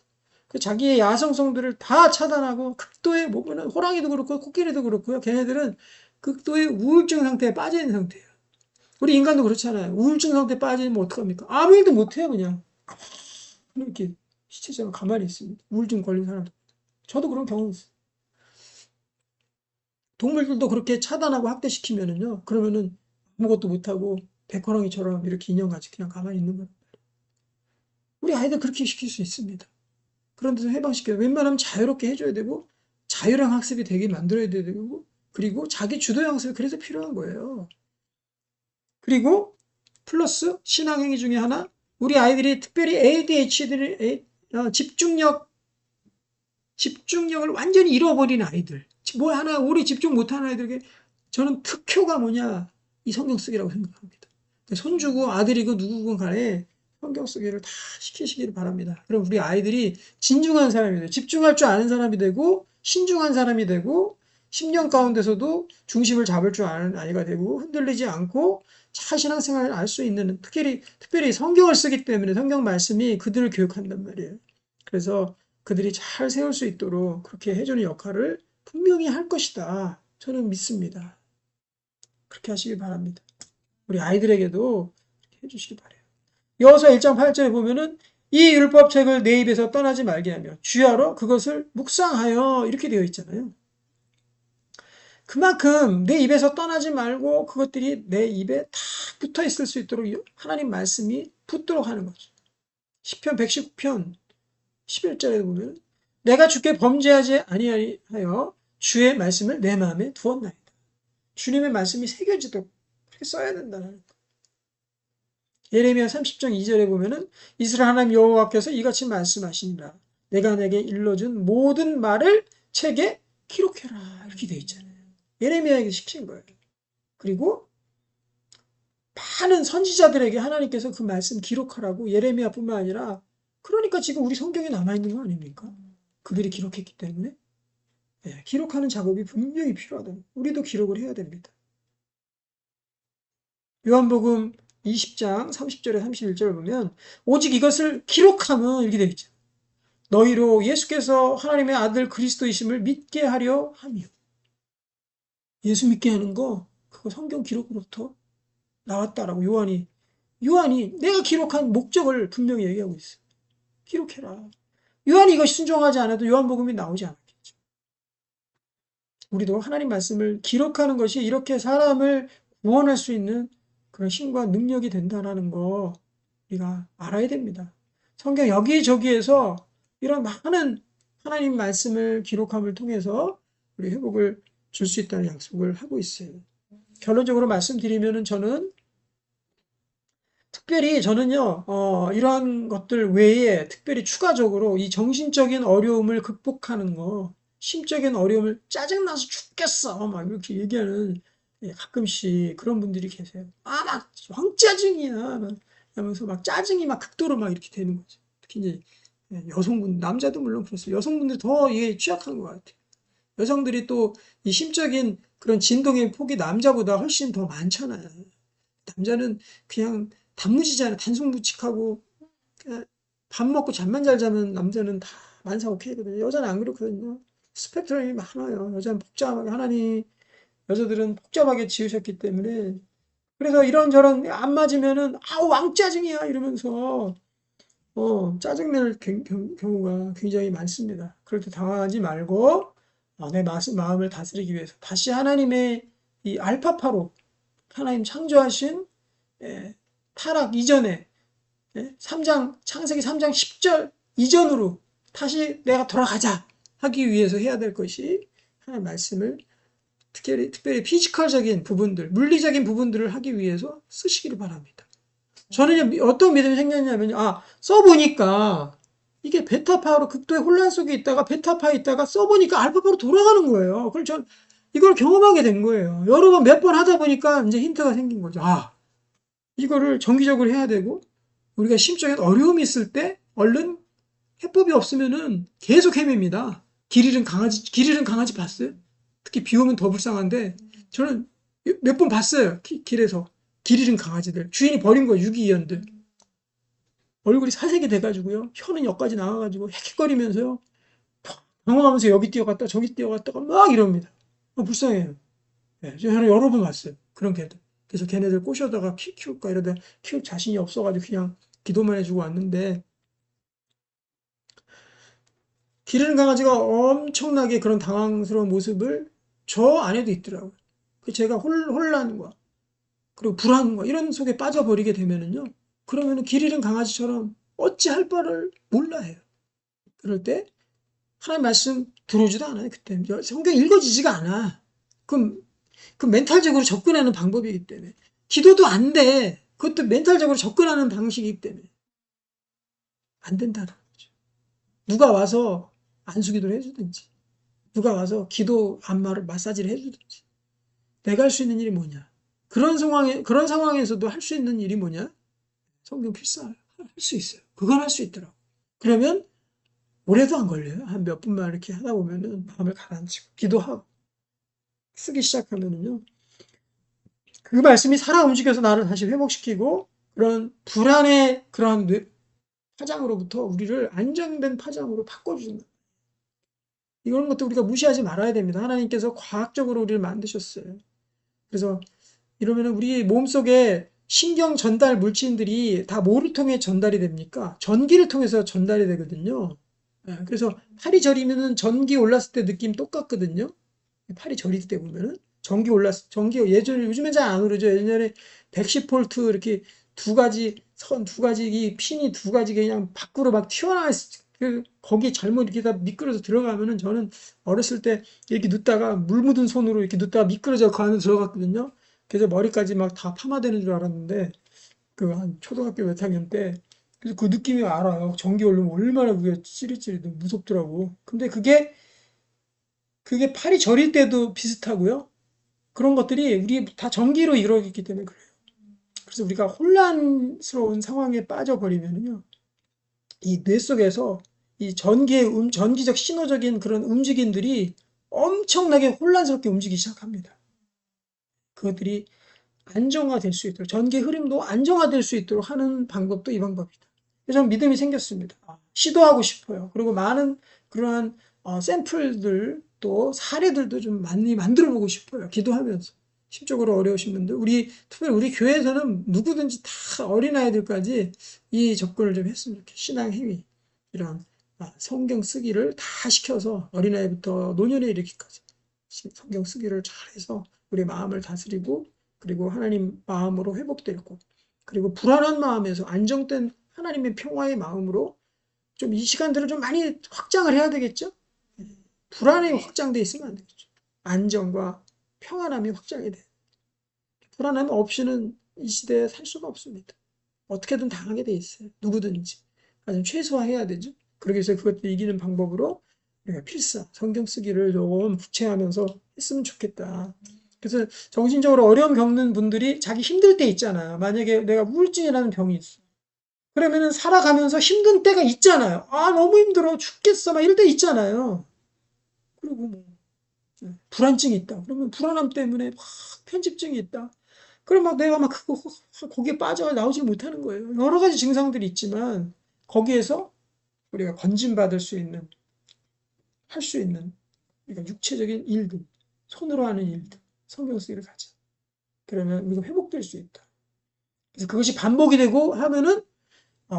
그 자기의 야성성들을 다 차단하고 극도의 보면은 호랑이도 그렇고 코끼리도 그렇고요. 걔네들은 극도의 우울증 상태에 빠져 있는 상태예요. 우리 인간도 그렇잖아요. 우울증 상태에 빠지면 어떡합니까? 아무 일도 못해요, 그냥. 이렇게 시체처럼 가만히 있습니다. 우울증 걸린 사람들. 저도 그런 경험이 있어요. 동물들도 그렇게 차단하고 학대시키면은요, 그러면은 아무것도 못하고 백호랑이처럼 이렇게 인형같이 그냥 가만히 있는 거예요. 우리 아이들 그렇게 시킬 수 있습니다. 그런 데서 해방시켜요. 웬만하면 자유롭게 해줘야 되고, 자유형 학습이 되게 만들어야 되고, 그리고 자기 주도형 학습이 그래서 필요한 거예요. 그리고 플러스 신앙행위 중에 하나, 우리 아이들이 특별히 ADHD를 집중력을 완전히 잃어버린 아이들, 뭐 하나 오래 집중 못하는 아이들에게 저는 특효가 뭐냐, 이 성경 쓰기라고 생각합니다. 손주고 아들이고 누구건 간에 성경 쓰기를 다 시키시기를 바랍니다. 그럼 우리 아이들이 진중한 사람이 돼요. 집중할 줄 아는 사람이 되고 신중한 사람이 되고 10년 가운데서도 중심을 잡을 줄 아는 아이가 되고 흔들리지 않고 잘 신앙생활을 알 수 있는 특별히 성경을 쓰기 때문에 성경 말씀이 그들을 교육한단 말이에요. 그래서 그들이 잘 세울 수 있도록 그렇게 해주는 역할을 분명히 할 것이다. 저는 믿습니다. 그렇게 하시기 바랍니다. 우리 아이들에게도 해주시기 바래요. 여호수아 1장 8절에 보면은 이 율법책을 내 입에서 떠나지 말게 하며 주야로 그것을 묵상하여 이렇게 되어 있잖아요. 그만큼 내 입에서 떠나지 말고 그것들이 내 입에 다 붙어 있을 수 있도록 하나님 말씀이 붙도록 하는 거죠. 시편 119편 11절에 보면 내가 주께 범죄하지 아니하여 주의 말씀을 내 마음에 두었나이다. 주님의 말씀이 새겨지도록 그렇게 써야 된다는 거. 예레미야 30장 2절에 보면은 이스라엘 하나님 여호와께서 이같이 말씀하시니라. 내가 내게 일러준 모든 말을 책에 기록해라. 이렇게 되어 있잖아요. 예레미야에게 시킨 거예요. 그리고 많은 선지자들에게 하나님께서 그 말씀 기록하라고 예레미야뿐만 아니라 그러니까 지금 우리 성경에 남아있는 거 아닙니까? 그들이 기록했기 때문에 기록하는 작업이 분명히 필요하다. 우리도 기록을 해야 됩니다. 요한복음 20장 30절에 31절을 보면 오직 이것을 기록하면 이렇게 되어 있죠. 너희로 예수께서 하나님의 아들 그리스도이심을 믿게 하려 함이요. 예수 믿게 하는 거 그거 성경 기록으로부터 나왔다라고 요한이 내가 기록한 목적을 분명히 얘기하고 있어요. 기록해라. 요한이 이거 순종하지 않아도 요한복음이 나오지 않았겠죠. 우리도 하나님 말씀을 기록하는 것이 이렇게 사람을 구원할 수 있는 그런 힘과 능력이 된다는 거 우리가 알아야 됩니다. 성경 여기저기에서 이런 많은 하나님 말씀을 기록함을 통해서 우리 회복을 줄 수 있다는 약속을 하고 있어요. 결론적으로 말씀드리면은 저는요, 이러한 것들 외에 특별히 추가적으로 이 정신적인 어려움을 극복하는 거, 심적인 어려움을 짜증나서 죽겠어. 막 이렇게 얘기하는 가끔씩 그런 분들이 계세요. 아, 막 황짜증이야. 막 하면서 막 짜증이 막 극도로 막 이렇게 되는 거죠. 특히 이제 여성분, 남자도 물론 그렇습니다. 여성분들이 더 이게 취약한 것 같아요. 여성들이 또 이 심적인 그런 진동의 폭이 남자보다 훨씬 더 많잖아요. 남자는 그냥 단무지잖아요. 단순무직하고 그냥 밥 먹고 잠만 잘 자면 남자는 다 만사오케이거든요. 여자는 안 그렇거든요. 스펙트럼이 많아요. 여자는 복잡하게 하나님 여자들은 복잡하게 지으셨기 때문에 그래서 이런저런 안 맞으면은 아우 왕짜증이야 이러면서 짜증낼 경우가 굉장히 많습니다. 그럴 때 당황하지 말고 내 마음을 다스리기 위해서 다시 하나님의 이 알파파로 하나님 창조하신 타락 이전에 3장 창세기 3장 10절 이전으로 다시 내가 돌아가자 하기 위해서 해야 될 것이 하나님 말씀을 특별히 피지컬적인 부분들, 물리적인 부분들을 하기 위해서 쓰시기를 바랍니다. 저는 어떤 믿음이 생겼냐면요. 써보니까 이게 베타파로 극도의 혼란 속에 있다가 베타파에 있다가 써보니까 알파파로 돌아가는 거예요. 그럼 전 이걸 경험하게 된 거예요. 여러 번 몇 번 하다 보니까 이제 힌트가 생긴 거죠. 이거를 정기적으로 해야 되고 우리가 심적인 어려움이 있을 때 얼른 해법이 없으면은 계속 헤맵니다. 길 잃은 강아지 봤어요? 특히 비 오면 더 불쌍한데 저는 몇 번 봤어요. 길에서 길 잃은 강아지들 주인이 버린 거예요. 유기견들 얼굴이 살색이 돼가지고요. 혀는 여기까지 나와가지고 헥헥거리면서요. 당황하면서 여기 뛰어갔다 저기 뛰어갔다가 막 이럽니다. 불쌍해요. 저는 여러 번 봤어요. 그런 개들. 그래서 걔네들 꼬셔다가 키울까 이러다 키울 자신이 없어가지고 그냥 기도만 해주고 왔는데 기르는 강아지가 엄청나게 그런 당황스러운 모습을 저 안에도 있더라고요. 제가 혼란과 그리고 불안과 이런 속에 빠져버리게 되면은요. 그러면은 길 잃은 강아지처럼 어찌할 바를 몰라 해요. 그럴 때 하나님 말씀 들어오지도 않아요. 그때 성경 읽어지지가 않아. 그럼 그 멘탈적으로 접근하는 방법이기 때문에 기도도 안 돼. 그것도 멘탈적으로 접근하는 방식이기 때문에 안 된다는 거죠. 누가 와서 안수기도를 해주든지 누가 와서 기도 안마를 마사지를 해주든지 내가 할 수 있는 일이 뭐냐? 그런 상황에서도 할 수 있는 일이 뭐냐? 성경 필사 할 수 있어요. 그건 할 수 있더라고. 그러면 오래도 안 걸려요. 한 몇 분만 이렇게 하다 보면은 마음을 가라앉히고 기도하고 쓰기 시작하면은요. 그 말씀이 살아 움직여서 나를 다시 회복시키고 그런 불안의 그런 파장으로부터 우리를 안정된 파장으로 바꿔주는 이런 것도 우리가 무시하지 말아야 됩니다. 하나님께서 과학적으로 우리를 만드셨어요. 그래서 이러면 우리 몸속에 신경 전달 물질들이 다 뭐를 통해 전달이 됩니까? 전기를 통해서 전달이 되거든요. 그래서 팔이 저리면은 전기 올랐을 때 느낌 똑같거든요. 팔이 저릴 때 보면은 전기 예전에 요즘엔 잘 안 오르죠. 예전에 110V 이렇게 두 가지 이 핀이 두 가지 그냥 밖으로 막 튀어나와 거기 잘못 이렇게 다 미끄러져 들어가면은 저는 어렸을 때 이렇게 눕다가 물 묻은 손으로 이렇게 눕다가 미끄러져 그 안에 들어갔거든요. 그래서 머리까지 막 다 파마되는 줄 알았는데 그 한 초등학교 몇 학년 때 그래서 그 느낌이 알아요. 전기 오르면 얼마나 그게 찌릿찌릿 무섭더라고. 근데 그게 팔이 저릴 때도 비슷하고요. 그런 것들이 우리 다 전기로 이루어지기 때문에 그래요. 그래서 우리가 혼란스러운 상황에 빠져버리면요. 이 뇌 속에서 이 전기적 신호적인 그런 움직임들이 엄청나게 혼란스럽게 움직이기 시작합니다. 그것들이 안정화될 수 있도록, 전기 흐름도 안정화될 수 있도록 하는 방법도 이 방법이다. 그래서 저는 믿음이 생겼습니다. 시도하고 싶어요. 그리고 많은 그러한 샘플들 또 사례들도 좀 많이 만들어 보고 싶어요. 기도하면서. 심적으로 어려우신 분들, 특별히 우리 교회에서는 누구든지 다 어린아이들까지 이 접근을 좀 했으면 좋겠어요. 신앙 행위, 이런 성경 쓰기를 다 시켜서 어린아이부터 노년에 이르기까지 성경 쓰기를 잘해서 우리 마음을 다스리고, 그리고 하나님 마음으로 회복되고, 그리고 불안한 마음에서 안정된 하나님의 평화의 마음으로 좀 이 시간들을 좀 많이 확장을 해야 되겠죠? 불안이 확장돼 있으면 안 되겠죠. 안정과 평안함이 확장이 돼. 불안함 없이는 이 시대에 살 수가 없습니다. 어떻게든 당하게 돼 있어요. 누구든지. 아주 최소화해야 되죠. 그러기 위해서 그것도 이기는 방법으로 우리가 필사, 성경 쓰기를 좀 구체하면서 했으면 좋겠다. 그래서 정신적으로 어려움 겪는 분들이 자기 힘들 때 있잖아요. 만약에 내가 우울증이라는 병이 있어. 그러면은 살아가면서 힘든 때가 있잖아요. 너무 힘들어. 죽겠어. 막 이럴 때 있잖아요. 그리고 뭐, 불안증이 있다. 그러면 불안함 때문에 막 편집증이 있다. 그럼 막 내가 막 거기에 빠져 나오지 못하는 거예요. 여러 가지 증상들이 있지만 거기에서 우리가 건진받을 수 있는, 할 수 있는, 그러니까 육체적인 일들, 손으로 하는 일들, 성경 쓰기를 가자. 그러면 우리가 회복될 수 있다. 그래서 그것이 반복이 되고 하면은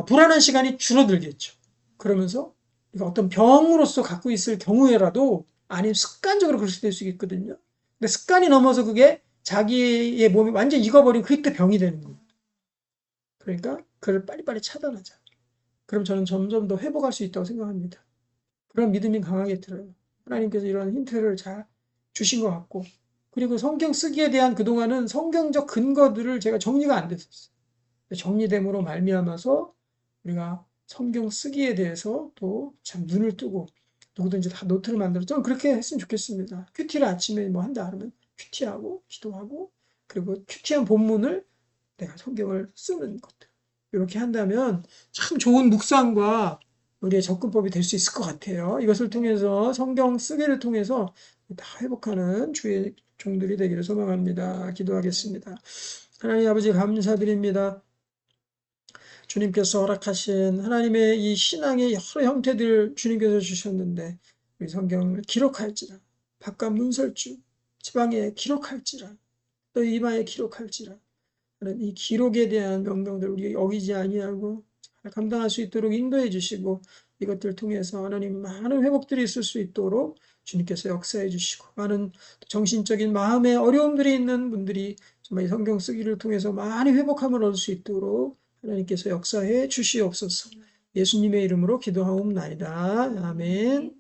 불안한 시간이 줄어들겠죠. 그러면서 우리가 어떤 병으로서 갖고 있을 경우에라도, 아니면 습관적으로 그렇게 될 수 있거든요. 근데 습관이 넘어서 그게 자기의 몸이 완전히 익어버리면 그때 병이 되는 거예요. 그러니까 그를 빨리빨리 차단하자. 그럼 저는 점점 더 회복할 수 있다고 생각합니다. 그런 믿음이 강하게 들어요. 하나님께서 이런 힌트를 잘 주신 것 같고, 그리고 성경 쓰기에 대한 그동안은 성경적 근거들을 제가 정리가 안 됐었어요. 정리됨으로 말미암아서 우리가 성경 쓰기에 대해서 또 참 눈을 뜨고, 누구든지 다 노트를 만들어, 저는 그렇게 했으면 좋겠습니다. 큐티를 아침에 뭐 한다 그러면 큐티하고 기도하고, 그리고 큐티한 본문을 내가 성경을 쓰는 것들, 이렇게 한다면 참 좋은 묵상과 우리의 접근법이 될 수 있을 것 같아요. 이것을 통해서, 성경 쓰기를 통해서 다 회복하는 주의 종들이 되기를 소망합니다. 기도하겠습니다. 하나님 아버지, 감사드립니다. 주님께서 허락하신 하나님의 이 신앙의 여러 형태들 주님께서 주셨는데, 우리 성경을 기록할지라, 바깥 문설주 지방에 기록할지라, 또 이마에 기록할지라 하는 이 기록에 대한 명령들 우리 어기지 아니하고 감당할 수 있도록 인도해 주시고, 이것들 통해서 하나님 많은 회복들이 있을 수 있도록 주님께서 역사해 주시고, 많은 정신적인 마음의 어려움들이 있는 분들이 정말 이 성경 쓰기를 통해서 많이 회복함을 얻을 수 있도록 하나님께서 역사해 주시옵소서. 예수님의 이름으로 기도하옵나이다. 아멘.